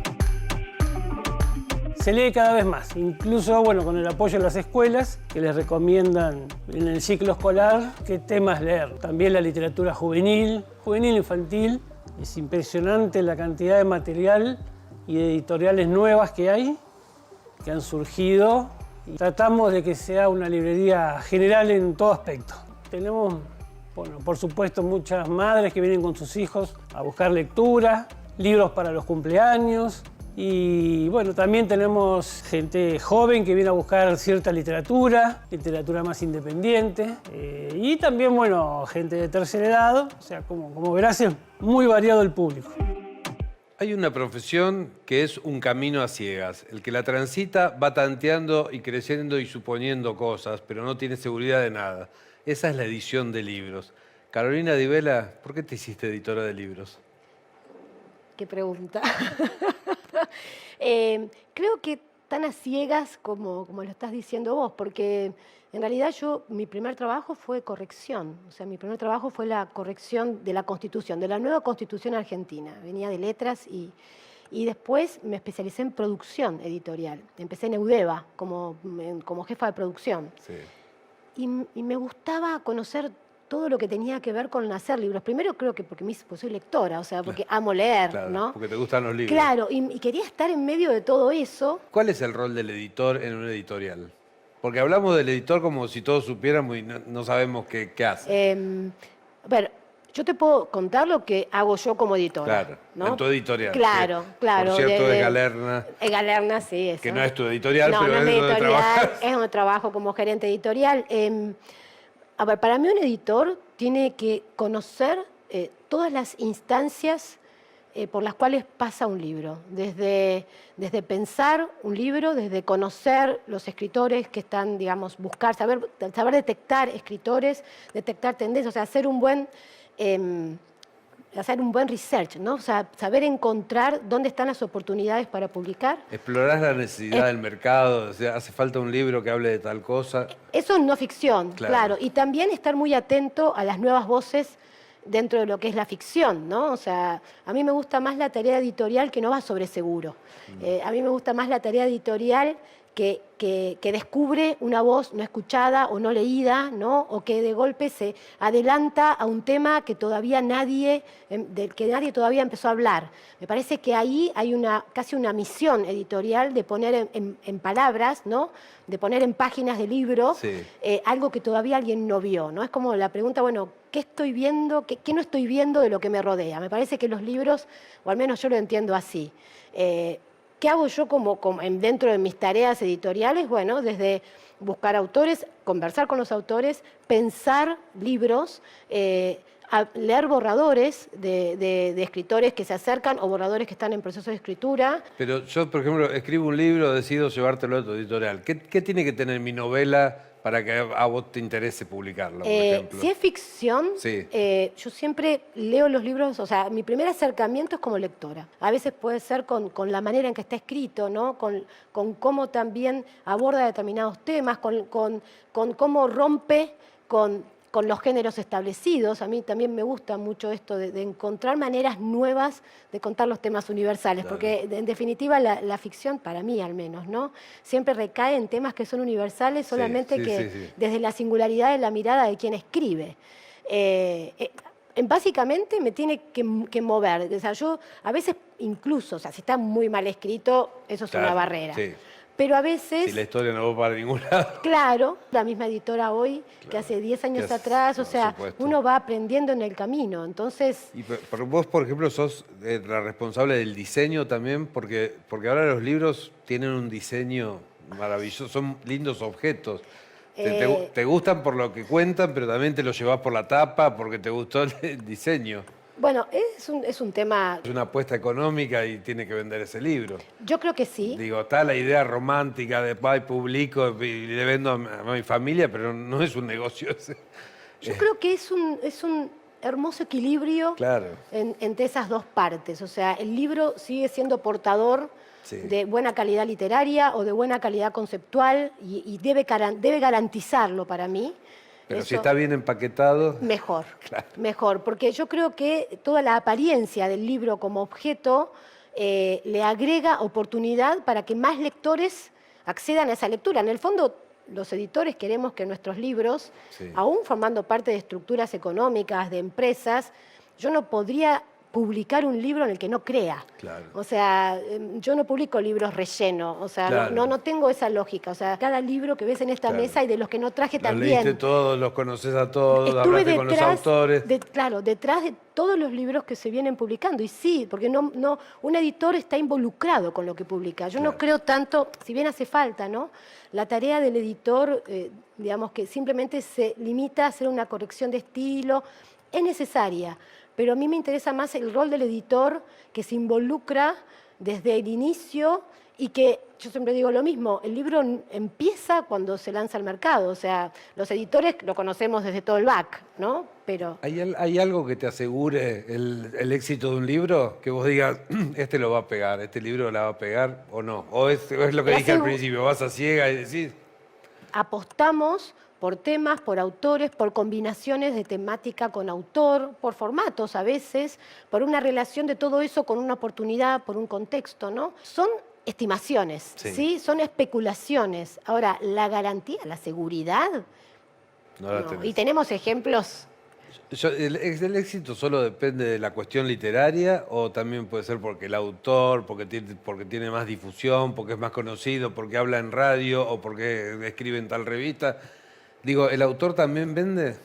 Speaker 4: Se lee cada vez más, incluso con el apoyo de las escuelas que les recomiendan en el ciclo escolar qué temas leer. También la literatura juvenil infantil. Es impresionante la cantidad de material y de editoriales nuevas que hay, que han surgido Y tratamos de que sea una librería general en todo aspecto. Tenemos, bueno, por supuesto, muchas madres que vienen con sus hijos a buscar lectura, libros para los cumpleaños. Y bueno, también tenemos gente joven que viene a buscar cierta literatura más independiente. Y también, bueno, gente de tercera edad. O sea, como verás, es muy variado el público.
Speaker 1: Hay una profesión que es un camino a ciegas. El que la transita va tanteando y creciendo y suponiendo cosas, pero no tiene seguridad de nada. Esa es la edición de libros. Carolina Di Vela, ¿por qué te hiciste editora de libros?
Speaker 3: Qué pregunta. Creo que tan a ciegas como lo estás diciendo vos, porque en realidad mi primer trabajo fue corrección. O sea, mi primer trabajo fue la corrección de la Constitución, de la nueva Constitución argentina. Venía de letras y después me especialicé en producción editorial. Empecé en Eudeva como jefa de producción.
Speaker 1: Sí.
Speaker 3: Y me gustaba conocer todo lo que tenía que ver con hacer libros. Primero creo que porque soy lectora, o sea, porque amo leer,
Speaker 1: Claro,
Speaker 3: ¿no?
Speaker 1: porque te gustan los libros.
Speaker 3: Claro, y quería estar en medio de todo eso.
Speaker 1: ¿Cuál es el rol del editor en una editorial? Porque hablamos del editor como si todos supiéramos y no sabemos qué hace.
Speaker 3: A ver, yo te puedo contar lo que hago yo como editora.
Speaker 1: Claro,
Speaker 3: ¿no?
Speaker 1: en tu editorial.
Speaker 3: Claro,
Speaker 1: que,
Speaker 3: claro.
Speaker 1: Por cierto, es Galerna,
Speaker 3: Galerna, sí, eso.
Speaker 1: que no es tu editorial,
Speaker 3: No,
Speaker 1: pero
Speaker 3: no es mi
Speaker 1: es donde
Speaker 3: editorial,
Speaker 1: trabajas.
Speaker 3: es donde trabajo como gerente editorial. A ver, para mí un editor tiene que conocer todas las instancias por las cuales pasa un libro. Desde pensar un libro, desde conocer los escritores que están, digamos, saber detectar escritores, detectar tendencias, o sea, hacer un buen research, ¿no? O sea, saber encontrar dónde están las oportunidades para publicar.
Speaker 1: Explorás la necesidad del mercado, o sea, hace falta un libro que hable de tal cosa.
Speaker 3: Eso es no ficción,
Speaker 1: Claro.
Speaker 3: claro. Y también estar muy atento a las nuevas voces dentro de lo que es la ficción, ¿no? O sea, a mí me gusta más la tarea editorial que no va sobre seguro. A mí me gusta más la tarea editorial que descubre una voz no escuchada o no leída, ¿no? O que de golpe se adelanta a un tema que todavía del que nadie todavía empezó a hablar. Me parece que ahí hay casi una misión editorial de poner en palabras, ¿no? De poner en páginas de libro
Speaker 1: Sí.
Speaker 3: algo que todavía alguien no vio, ¿no? Es como la pregunta, bueno, ¿qué estoy viendo? ¿Qué no estoy viendo de lo que me rodea? Me parece que los libros, o al menos yo lo entiendo así. ¿Qué hago yo dentro de mis tareas editoriales? Bueno, desde buscar autores, conversar con los autores, pensar libros, leer borradores de escritores que se acercan o borradores que están en proceso de escritura.
Speaker 1: Pero yo, por ejemplo, escribo un libro, decido llevártelo a tu editorial. ¿Qué tiene que tener mi novela para que a vos te interese publicarla, por ejemplo?
Speaker 3: Si es ficción,
Speaker 1: Sí.
Speaker 3: yo siempre leo los libros, o sea, mi primer acercamiento es como lectora. A veces puede ser con la manera en que está escrito, ¿no? Con cómo también aborda determinados temas, con cómo rompe con los géneros establecidos. A mí también me gusta mucho esto de encontrar maneras nuevas de contar los temas universales,
Speaker 1: Claro.
Speaker 3: porque en definitiva la ficción, para mí al menos, ¿no? Siempre recae en temas que son universales, solamente
Speaker 1: sí.
Speaker 3: desde la singularidad de la mirada de quien escribe. Básicamente me tiene que mover. O sea, yo a veces incluso, o sea, si está muy mal escrito, eso es
Speaker 1: Claro,
Speaker 3: una barrera.
Speaker 1: sí.
Speaker 3: Pero a veces...
Speaker 1: Si la historia no va para ningún lado.
Speaker 3: Claro, la misma editora hoy que
Speaker 1: Claro.
Speaker 3: hace 10 años
Speaker 1: Que
Speaker 3: atrás, o
Speaker 1: por
Speaker 3: sea,
Speaker 1: supuesto.
Speaker 3: uno va aprendiendo en el camino, entonces...
Speaker 1: Y vos, por ejemplo, sos la responsable del diseño también, porque ahora los libros tienen un diseño maravilloso, son lindos objetos. Te gustan por lo que cuentan, pero también te los llevas por la tapa, porque te gustó el diseño.
Speaker 3: Bueno, es un tema,
Speaker 1: Es una apuesta económica y tiene que vender ese libro.
Speaker 3: yo creo que sí.
Speaker 1: Digo, está la idea romántica de publico y le vendo a mi familia, pero no es un negocio ese.
Speaker 3: Yo creo que es un hermoso equilibrio
Speaker 1: Claro.
Speaker 3: entre esas dos partes. O sea, el libro sigue siendo portador
Speaker 1: Sí.
Speaker 3: de buena calidad literaria o de buena calidad conceptual y debe garantizarlo para mí.
Speaker 1: Pero si
Speaker 3: Eso-
Speaker 1: está bien empaquetado,
Speaker 3: Mejor,
Speaker 1: Claro.
Speaker 3: mejor, porque yo creo que toda la apariencia del libro como objeto le agrega oportunidad para que más lectores accedan a esa lectura. En el fondo, los editores queremos que nuestros libros,
Speaker 1: Sí.
Speaker 3: aún formando parte de estructuras económicas, de empresas, yo no podría publicar un libro en el que no crea.
Speaker 1: Claro.
Speaker 3: O sea, yo no publico libros relleno, o sea,
Speaker 1: Claro.
Speaker 3: no tengo esa lógica. O sea, cada libro que ves en esta
Speaker 1: Claro.
Speaker 3: mesa y de los que no traje
Speaker 1: Los
Speaker 3: también.
Speaker 1: leíste todos, los conoces a todos,
Speaker 3: Estuve
Speaker 1: hablaste con los autores.
Speaker 3: claro, detrás de todos los libros que se vienen publicando. Y sí, porque un editor está involucrado con lo que publica. Yo no
Speaker 1: Claro.
Speaker 3: creo tanto, si bien hace falta, ¿no? La tarea del editor, digamos que simplemente se limita a hacer una corrección de estilo, es necesaria, pero a mí me interesa más el rol del editor que se involucra desde el inicio y que, yo siempre digo lo mismo, el libro empieza cuando se lanza al mercado, o sea, los editores lo conocemos desde todo el back, ¿no? Pero
Speaker 1: ¿Hay algo que te asegure el éxito de un libro? Que vos digas, este lo va a pegar, este libro la va a pegar, o no. O es lo que
Speaker 3: Me
Speaker 1: dije al
Speaker 3: asegu-
Speaker 1: principio, vas a ciega y decís,
Speaker 3: apostamos por temas, por autores, por combinaciones de temática con autor, por formatos a veces, por una relación de todo eso con una oportunidad, por un contexto, ¿no? Son estimaciones,
Speaker 1: Sí.
Speaker 3: ¿sí? Son especulaciones. Ahora, la garantía, la seguridad,
Speaker 1: no la
Speaker 3: no.
Speaker 1: tenés.
Speaker 3: Y tenemos ejemplos.
Speaker 1: ¿El éxito solo depende de la cuestión literaria o también puede ser porque el autor, porque tiene más difusión, porque es más conocido, porque habla en radio o porque escribe en tal revista? Digo, ¿el autor también vende?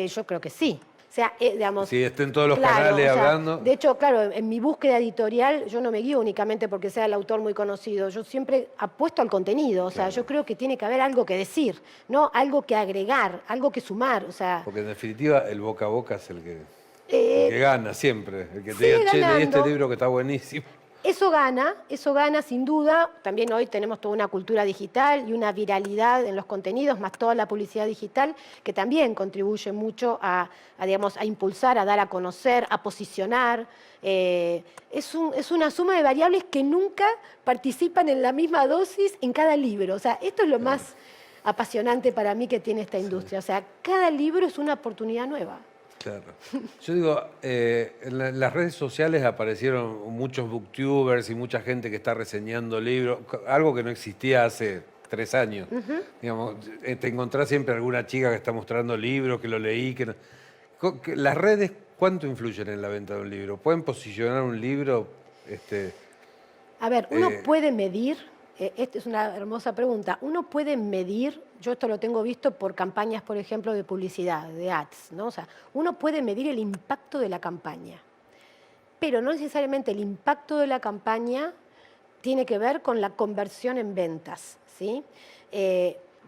Speaker 3: Yo creo que sí. O sea, digamos,
Speaker 1: Si está en todos los
Speaker 3: claro,
Speaker 1: canales
Speaker 3: o sea,
Speaker 1: hablando.
Speaker 3: de hecho, claro, en mi búsqueda editorial yo no me guío únicamente porque sea el autor muy conocido. Yo siempre apuesto al contenido. O sea, yo creo que tiene que haber algo que decir, ¿no? Algo que agregar, algo que sumar. O sea,
Speaker 1: Porque en definitiva el boca a boca es el que
Speaker 3: eh,
Speaker 1: gana siempre. El que te
Speaker 3: sigue
Speaker 1: diga, che, leí este
Speaker 3: ganando.
Speaker 1: libro que está buenísimo.
Speaker 3: eso gana sin duda. También hoy tenemos toda una cultura digital y una viralidad en los contenidos, más toda la publicidad digital, que también contribuye mucho digamos, a impulsar, a dar a conocer, a posicionar. Es una suma de variables que nunca participan en la misma dosis en cada libro. O sea, esto es lo más apasionante para mí que tiene esta industria. O sea, cada libro es una oportunidad nueva.
Speaker 1: Claro. Yo digo, en las redes sociales aparecieron muchos booktubers y mucha gente que está reseñando libros, algo que no existía hace 3 años. Digamos, te encontrás siempre alguna chica que está mostrando libros, que lo leí. ¿Las redes cuánto influyen en la venta de un libro? ¿Pueden posicionar un libro?
Speaker 3: A ver, uno
Speaker 1: Eh,
Speaker 3: puede medir, esta es una hermosa pregunta, uno puede medir, yo esto lo tengo visto por campañas, por ejemplo, de publicidad, de ads, ¿no? O sea, uno puede medir el impacto de la campaña, pero no necesariamente el impacto de la campaña tiene que ver con la conversión en ventas, ¿sí?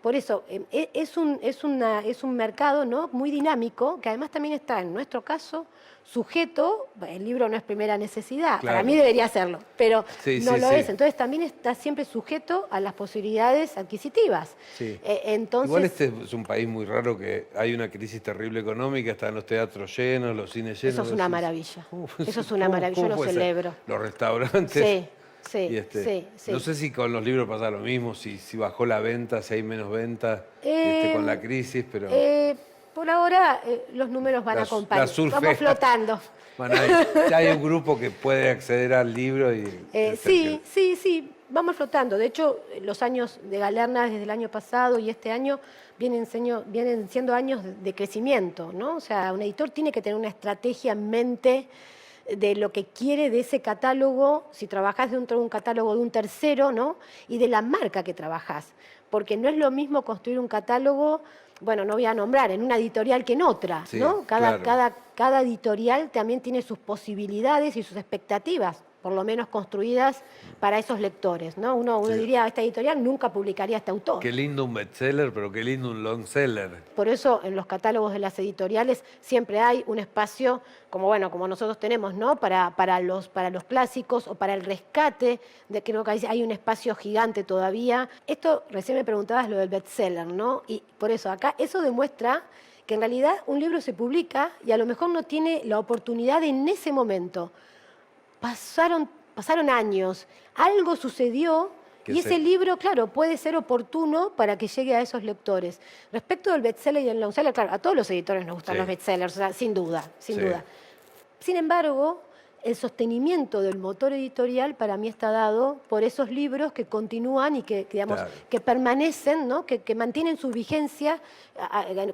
Speaker 3: Por eso, es un mercado, ¿no?, muy dinámico, que además también está, en nuestro caso, sujeto, el libro no es primera necesidad,
Speaker 1: Claro.
Speaker 3: para mí debería serlo, pero
Speaker 1: Sí,
Speaker 3: no
Speaker 1: sí,
Speaker 3: lo
Speaker 1: sí.
Speaker 3: es. Entonces también está siempre sujeto a las posibilidades adquisitivas.
Speaker 1: Sí.
Speaker 3: Entonces,
Speaker 1: Igual este es un país muy raro que hay una crisis terrible económica, están los teatros llenos, los cines llenos.
Speaker 3: eso es una
Speaker 1: decís,
Speaker 3: maravilla.
Speaker 1: ¿cómo-
Speaker 3: Eso es una maravilla, yo
Speaker 1: cómo
Speaker 3: lo
Speaker 1: puede ser?
Speaker 3: celebro.
Speaker 1: Los restaurantes.
Speaker 3: Sí, sí,
Speaker 1: Y
Speaker 3: sí.
Speaker 1: No sé si con los libros pasa lo mismo, si bajó la venta, si hay menos venta con la crisis, pero
Speaker 3: Por ahora los números van
Speaker 1: La-
Speaker 3: a acompañar.
Speaker 1: la surfea.
Speaker 3: Vamos flotando.
Speaker 1: bueno, ya hay un grupo que puede acceder al libro y
Speaker 3: Sí, vamos flotando. De hecho, los años de Galerna desde el año pasado y este año vienen siendo años de crecimiento, ¿no? O sea, un editor tiene que tener una estrategia en mente de lo que quiere de ese catálogo, si trabajás dentro de un catálogo de un tercero, ¿no? Y de la marca que trabajás. Porque no es lo mismo construir un catálogo, bueno, no voy a nombrar, en una editorial que en otra,
Speaker 1: Sí,
Speaker 3: ¿no?
Speaker 1: claro.
Speaker 3: Cada editorial también tiene sus posibilidades y sus expectativas, por lo menos construidas para esos lectores, ¿no? Uno
Speaker 1: Sí.
Speaker 3: diría, esta editorial nunca publicaría a este autor.
Speaker 1: qué lindo un bestseller, pero qué lindo un long seller.
Speaker 3: Por eso en los catálogos de las editoriales siempre hay un espacio, como nosotros tenemos, ¿no? Para los clásicos o para el rescate, creo que hay un espacio gigante todavía. Esto, recién me preguntabas lo del bestseller, ¿no? Y por eso acá, eso demuestra que en realidad un libro se publica y a lo mejor no tiene la oportunidad en ese momento. Pasaron años, algo sucedió y ese libro, claro, puede ser oportuno para que llegue a esos lectores. Respecto del bestseller y el long seller, claro, a todos los editores nos gustan
Speaker 1: Sí.
Speaker 3: los bestsellers, o sea, sin duda, sin
Speaker 1: Sí.
Speaker 3: duda. Sin embargo, el sostenimiento del motor editorial para mí está dado por esos libros que continúan y que digamos,
Speaker 1: Claro.
Speaker 3: que permanecen, ¿no? que mantienen su vigencia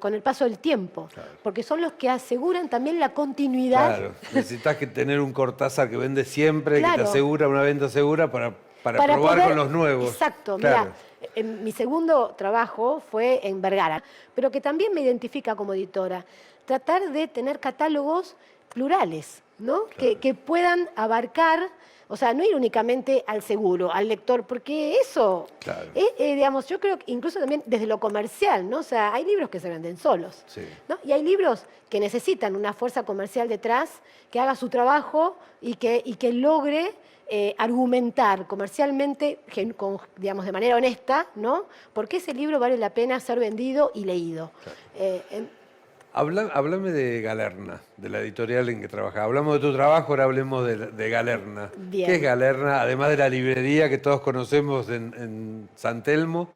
Speaker 3: con el paso del tiempo,
Speaker 1: Claro.
Speaker 3: porque son los que aseguran también la continuidad.
Speaker 1: Claro, necesitas que tener un Cortázar que vende siempre, que
Speaker 3: Claro.
Speaker 1: te asegura una venta segura para
Speaker 3: Para
Speaker 1: probar
Speaker 3: poder-
Speaker 1: con los nuevos.
Speaker 3: Exacto,
Speaker 1: Claro.
Speaker 3: mira, mi segundo trabajo fue en Vergara, pero que también me identifica como editora. Tratar de tener catálogos plurales, ¿no? Que puedan abarcar, o sea, no ir únicamente al seguro, al lector, porque eso,
Speaker 1: Claro.
Speaker 3: digamos, yo creo que incluso también desde lo comercial, ¿no? O sea, hay libros que se venden solos,
Speaker 1: Sí.
Speaker 3: ¿no? Y hay libros que necesitan una fuerza comercial detrás que haga su trabajo y que logre argumentar comercialmente, digamos, de manera honesta, ¿no? Porque ese libro vale la pena ser vendido y leído.
Speaker 1: Háblame de Galerna, de la editorial en que trabajas. Hablamos de tu trabajo, ahora hablemos de Galerna.
Speaker 3: Bien.
Speaker 1: ¿Qué es Galerna? Además de la librería que todos conocemos en San Telmo,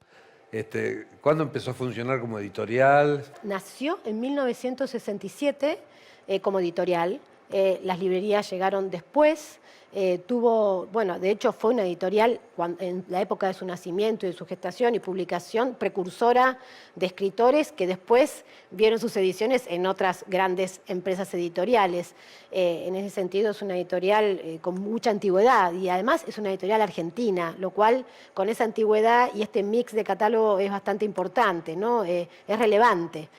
Speaker 1: ¿cuándo empezó a funcionar como editorial?
Speaker 3: Nació en 1967 como editorial. Las librerías llegaron después. Bueno, de hecho fue una editorial en la época de su nacimiento y de su gestación y publicación, precursora de escritores que después vieron sus ediciones en otras grandes empresas editoriales. En ese sentido es una editorial con mucha antigüedad y además es una editorial argentina, lo cual con esa antigüedad y este mix de catálogo es bastante importante, ¿no? Es relevante.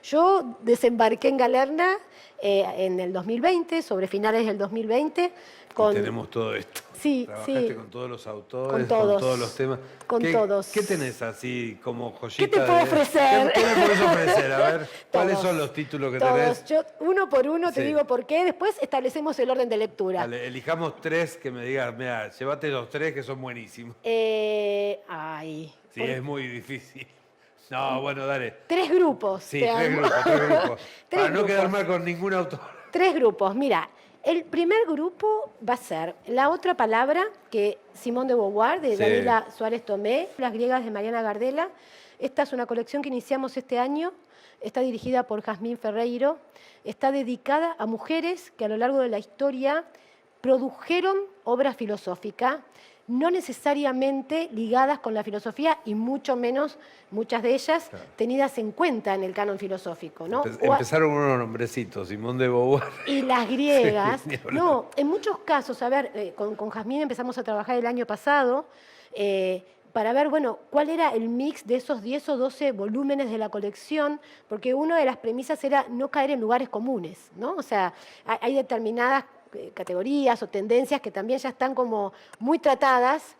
Speaker 3: Yo desembarqué en Galerna en el 2020, sobre finales del 2020.
Speaker 1: Y tenemos todo esto.
Speaker 3: Sí,
Speaker 1: Trabajaste
Speaker 3: sí.
Speaker 1: con todos los autores,
Speaker 3: Con todos.
Speaker 1: todos los temas.
Speaker 3: Con todos.
Speaker 1: ¿Qué tenés así como joyita?
Speaker 3: ¿Qué te puedo ofrecer?
Speaker 1: ¿Qué me puedes ofrecer? A ver, ¿cuáles
Speaker 3: Todos.
Speaker 1: son los títulos que
Speaker 3: Todos.
Speaker 1: tenés?
Speaker 3: Yo, uno por uno te
Speaker 1: Sí.
Speaker 3: digo por qué, después establecemos el orden de lectura.
Speaker 1: Dale, elijamos tres que me digas, mira, llévate los tres que son buenísimos.
Speaker 3: Ay.
Speaker 1: Sí, es muy difícil. No, bueno, dale.
Speaker 3: 3 grupos.
Speaker 1: Sí,
Speaker 3: te
Speaker 1: tres
Speaker 3: amo.
Speaker 1: grupos, tres grupos.
Speaker 3: Tres
Speaker 1: Para no quedar
Speaker 3: grupos.
Speaker 1: mal con ningún autor.
Speaker 3: 3 grupos. Mira, el primer grupo va a ser La otra palabra, que Simone de Beauvoir, de
Speaker 1: Sí.
Speaker 3: Daniela Suárez Tomé, Las griegas de Mariana Gardela. Esta es una colección que iniciamos este año. Está dirigida por Jazmín Ferreiro. Está dedicada a mujeres que a lo largo de la historia produjeron obra filosófica, no necesariamente ligadas con la filosofía y mucho menos muchas de ellas tenidas en cuenta en el canon filosófico, ¿no?
Speaker 1: Empezaron unos nombrecitos, Simón de Beauvoir.
Speaker 3: Y las griegas.
Speaker 1: Sí, ni hablar.
Speaker 3: No, en muchos casos, a ver, con Jazmín empezamos a trabajar el año pasado para ver, bueno, cuál era el mix de esos 10 o 12 volúmenes de la colección, porque una de las premisas era no caer en lugares comunes, ¿no? O sea, hay determinadas categorías o tendencias que también ya están como muy tratadas.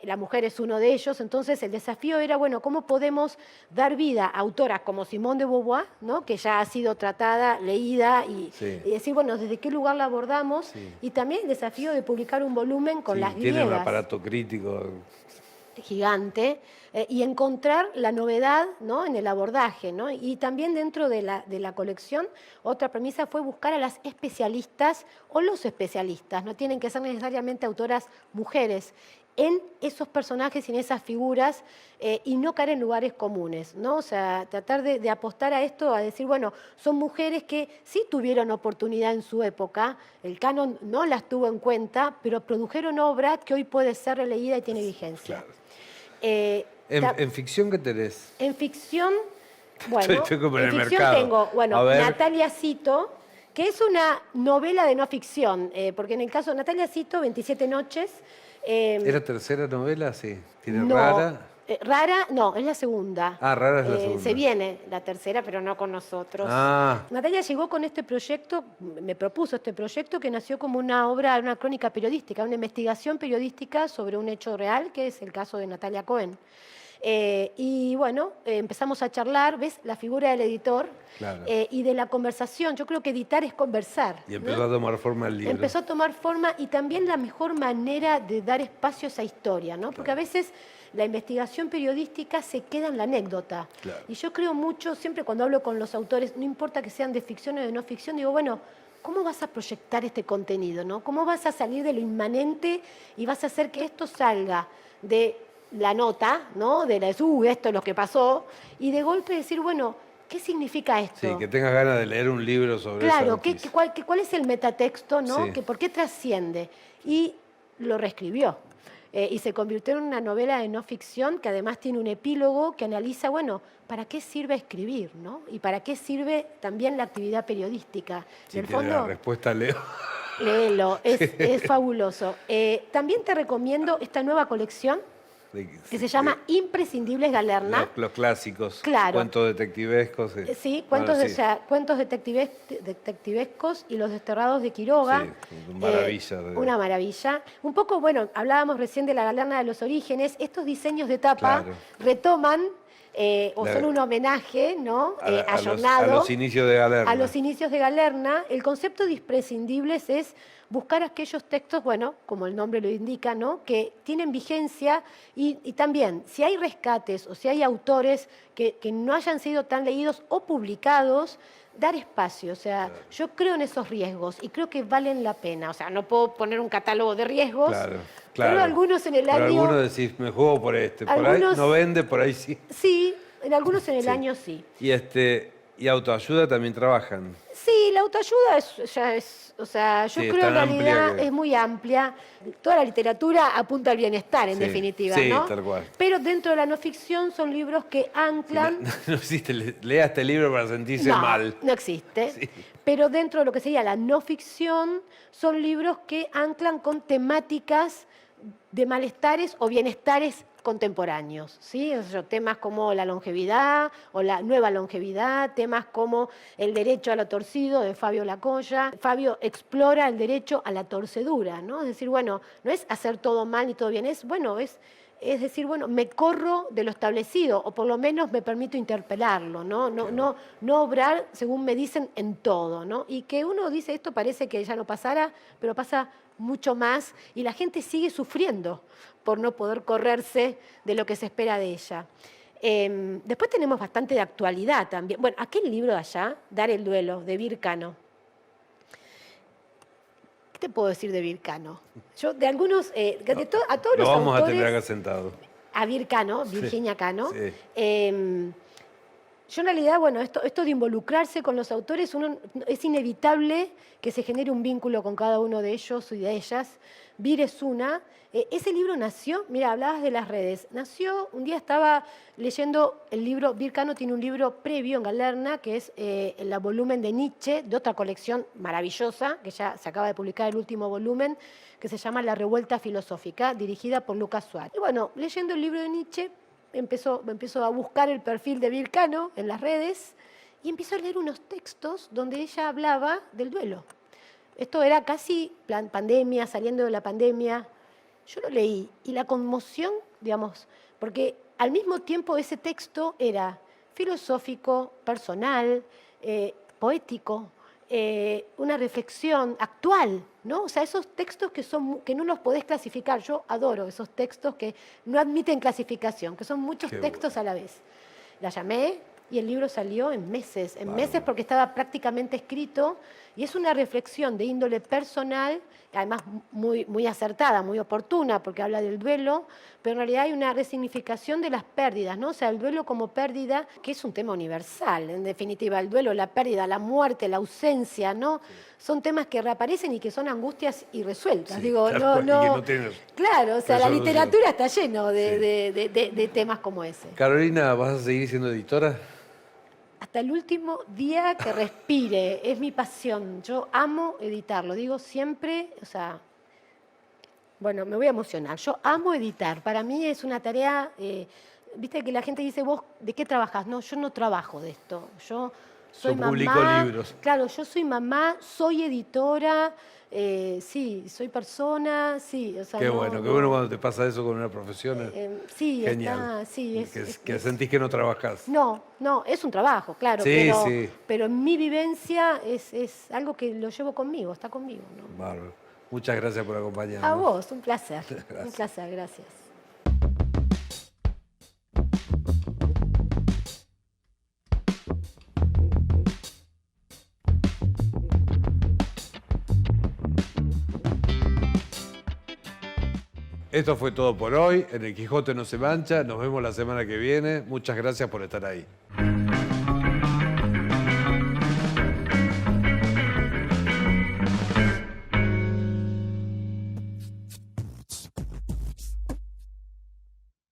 Speaker 3: La mujer es uno de ellos, entonces el desafío era, bueno, ¿cómo podemos dar vida a autoras como Simone de Beauvoir, ¿no? Que ya ha sido tratada, leída, y decir, bueno, ¿desde qué lugar la abordamos?
Speaker 1: Sí.
Speaker 3: Y también el desafío de publicar un volumen con
Speaker 1: Sí,
Speaker 3: las
Speaker 1: tiene un
Speaker 3: griegas
Speaker 1: aparato crítico.
Speaker 3: gigante, y encontrar la novedad, ¿no? En el abordaje, ¿no? Y también dentro de la colección, otra premisa fue buscar a las especialistas o los especialistas, no tienen que ser necesariamente autoras mujeres, en esos personajes y en esas figuras y no caer en lugares comunes, ¿no? O sea, tratar de apostar a esto, a decir, bueno, son mujeres que sí tuvieron oportunidad en su época, el canon no las tuvo en cuenta, pero produjeron obra que hoy puede ser releída y tiene vigencia.
Speaker 1: Claro.
Speaker 3: Ta-
Speaker 1: ¿En ficción qué tenés?
Speaker 3: En ficción, bueno,
Speaker 1: Estoy como en
Speaker 3: en
Speaker 1: el
Speaker 3: ficción
Speaker 1: mercado.
Speaker 3: tengo,
Speaker 1: A
Speaker 3: bueno,
Speaker 1: ver.
Speaker 3: Natalia Cito, que es una novela de no ficción, porque en el caso de Natalia Cito, 27 noches.
Speaker 1: ¿Era tercera novela? Sí. ¿Tiene
Speaker 3: no,
Speaker 1: rara?
Speaker 3: Rara, no, es la segunda.
Speaker 1: Ah, Rara es la segunda.
Speaker 3: Se viene la tercera, pero no con nosotros.
Speaker 1: Ah.
Speaker 3: Natalia llegó con este proyecto, me propuso este proyecto que nació como una obra, una crónica periodística, una investigación periodística sobre un hecho real, que es el caso de Natalia Cohen. Y bueno, empezamos a charlar, ¿ves? La figura del editor
Speaker 1: Claro.
Speaker 3: y de la conversación. Yo creo que editar es conversar.
Speaker 1: Y empezó
Speaker 3: ¿no?
Speaker 1: a tomar forma el libro.
Speaker 3: Empezó a tomar forma y también la mejor manera de dar espacio a esa historia, ¿no? Porque a veces la investigación periodística se queda en la anécdota.
Speaker 1: Claro.
Speaker 3: Y yo creo mucho, siempre cuando hablo con los autores, no importa que sean de ficción o de no ficción, digo, bueno, ¿cómo vas a proyectar este contenido, no? ¿Cómo vas a salir de lo inmanente y vas a hacer que esto salga de la nota, ¿no? De la esto es lo que pasó, y de golpe decir, bueno, ¿qué significa esto?
Speaker 1: Sí, que tengas ganas de leer un libro sobre esa
Speaker 3: Claro,
Speaker 1: noticia.
Speaker 3: ¿cuál es el metatexto, ¿no?
Speaker 1: Sí.
Speaker 3: ¿Por qué trasciende? Y lo reescribió. Y se convirtió en una novela de no ficción que además tiene un epílogo que analiza, bueno, ¿para qué sirve escribir, no? Y ¿para qué sirve también la actividad periodística?
Speaker 1: Si
Speaker 3: En el
Speaker 1: tiene la
Speaker 3: fondo,
Speaker 1: respuesta, Leo.
Speaker 3: léelo, es fabuloso. También te recomiendo esta nueva colección que se llama Imprescindibles Galerna.
Speaker 1: Los clásicos.
Speaker 3: Claro.
Speaker 1: Cuentos detectivescos.
Speaker 3: Sí, cuentos,
Speaker 1: Bueno, sí.
Speaker 3: o sea, cuentos detectivescos y Los Desterrados de Quiroga.
Speaker 1: Sí, maravilla.
Speaker 3: Una maravilla. Un poco, bueno, hablábamos recién de la Galerna de los Orígenes. Estos diseños de tapa
Speaker 1: Claro.
Speaker 3: retoman o son un homenaje, ¿no? Ayornado
Speaker 1: a los inicios de Galerna.
Speaker 3: a los inicios de Galerna. El concepto de imprescindibles es buscar aquellos textos, bueno, como el nombre lo indica, ¿no? Que tienen vigencia y también, si hay rescates o si hay autores que no hayan sido tan leídos o publicados, dar espacio. O sea, yo creo en esos riesgos y creo que valen la pena. O sea, no puedo poner un catálogo de riesgos,
Speaker 1: Claro.
Speaker 3: pero algunos en el
Speaker 1: Pero
Speaker 3: año...
Speaker 1: algunos decís, me juego por este. Por ahí
Speaker 3: Algunos-
Speaker 1: no vende, por ahí sí.
Speaker 3: Sí, en algunos en el
Speaker 1: Sí.
Speaker 3: año sí.
Speaker 1: Y autoayuda también trabajan.
Speaker 3: Sí, la autoayuda o sea, yo
Speaker 1: Sí, es
Speaker 3: creo en
Speaker 1: tan amplia
Speaker 3: realidad
Speaker 1: que-
Speaker 3: es muy amplia. Toda la literatura apunta al bienestar, en
Speaker 1: Sí,
Speaker 3: definitiva,
Speaker 1: sí,
Speaker 3: ¿no?
Speaker 1: tal cual.
Speaker 3: Pero dentro de la no ficción son libros que anclan...
Speaker 1: No existe, lea este libro para sentirse
Speaker 3: No,
Speaker 1: mal.
Speaker 3: no existe.
Speaker 1: Sí.
Speaker 3: Pero dentro de lo que sería la no ficción son libros que anclan con temáticas de malestares o bienestares contemporáneos, ¿sí? O sea, temas como la longevidad o la nueva longevidad, temas como el derecho a lo torcido de Fabio Lacoya. Fabio explora el derecho a la torcedura, ¿no? Es decir, bueno, no es hacer todo mal ni todo bien, es decir, bueno, me corro de lo establecido o por lo menos me permito interpelarlo, ¿no? No obrar según me dicen en todo, ¿no? Y que uno dice, esto parece que ya no pasara, pero pasa mucho más y la gente sigue sufriendo por no poder correrse de lo que se espera de ella. Después tenemos bastante de actualidad también. Bueno, aquel libro de allá, Dar el duelo, de Vircano. ¿Qué te puedo decir de Vircano? Yo, de algunos, a todos
Speaker 1: Lo
Speaker 3: los
Speaker 1: vamos a
Speaker 3: autores...
Speaker 1: tener acá sentado.
Speaker 3: A Vircano, Virginia Cano.
Speaker 1: Sí.
Speaker 3: Yo en realidad, bueno, esto de involucrarse con los autores, es inevitable que se genere un vínculo con cada uno de ellos y de ellas. Vir es una. Ese libro nació, mira, hablabas de las redes, nació, un día estaba leyendo el libro, Vircano tiene un libro previo en Galerna, que es el volumen de Nietzsche, de otra colección maravillosa, que ya se acaba de publicar el último volumen, que se llama La Revuelta Filosófica, dirigida por Lucas Suárez. Y bueno, leyendo el libro de Nietzsche, empezó a buscar el perfil de Vircano en las redes y empezó a leer unos textos donde ella hablaba del duelo. Esto era casi pandemia, saliendo de la pandemia. Yo lo leí y la conmoción, digamos, porque al mismo tiempo ese texto era filosófico, personal, poético, una reflexión actual, ¿no? O sea, esos textos que no los podés clasificar. Yo adoro esos textos que no admiten clasificación, que son muchos textos a la vez. La llamé y el libro salió en meses porque estaba prácticamente escrito y es una reflexión de índole personal, además muy, muy acertada, muy oportuna, porque habla del duelo, pero en realidad hay una resignificación de las pérdidas, ¿no? O sea, el duelo como pérdida, que es un tema universal, en definitiva, el duelo, la pérdida, la muerte, la ausencia, ¿no? Son temas que reaparecen y que son angustias irresueltas.
Speaker 1: Sí,
Speaker 3: Digo,
Speaker 1: tal cual, y que
Speaker 3: no.
Speaker 1: no tienen
Speaker 3: Claro, o sea, la
Speaker 1: resolución.
Speaker 3: literatura está lleno de temas como ese.
Speaker 1: Carolina, ¿vas a seguir siendo editora?
Speaker 3: Hasta el último día que respire, es mi pasión. Yo amo editar, lo digo siempre, o sea, bueno, me voy a emocionar. Yo amo editar, para mí es una tarea, viste que la gente dice, vos, ¿de qué trabajas? No, yo no trabajo de esto, yo soy
Speaker 1: Yo publico
Speaker 3: mamá.
Speaker 1: libros.
Speaker 3: Claro, yo soy mamá, soy editora, sí, soy persona, sí. O sea,
Speaker 1: Qué bueno cuando te pasa eso con una profesión.
Speaker 3: sí,
Speaker 1: Genial.
Speaker 3: está, sí,
Speaker 1: Que sentís que no trabajás.
Speaker 3: no, es un trabajo, claro,
Speaker 1: Sí, sí.
Speaker 3: pero en mi vivencia es algo que lo llevo conmigo, está conmigo, ¿no?
Speaker 1: Bárbaro. Muchas gracias por acompañarnos.
Speaker 3: A vos, un placer.
Speaker 1: Gracias.
Speaker 3: Un placer, gracias.
Speaker 1: Esto fue todo por hoy. En El Quijote no se mancha. Nos vemos la semana que viene. Muchas gracias por estar ahí.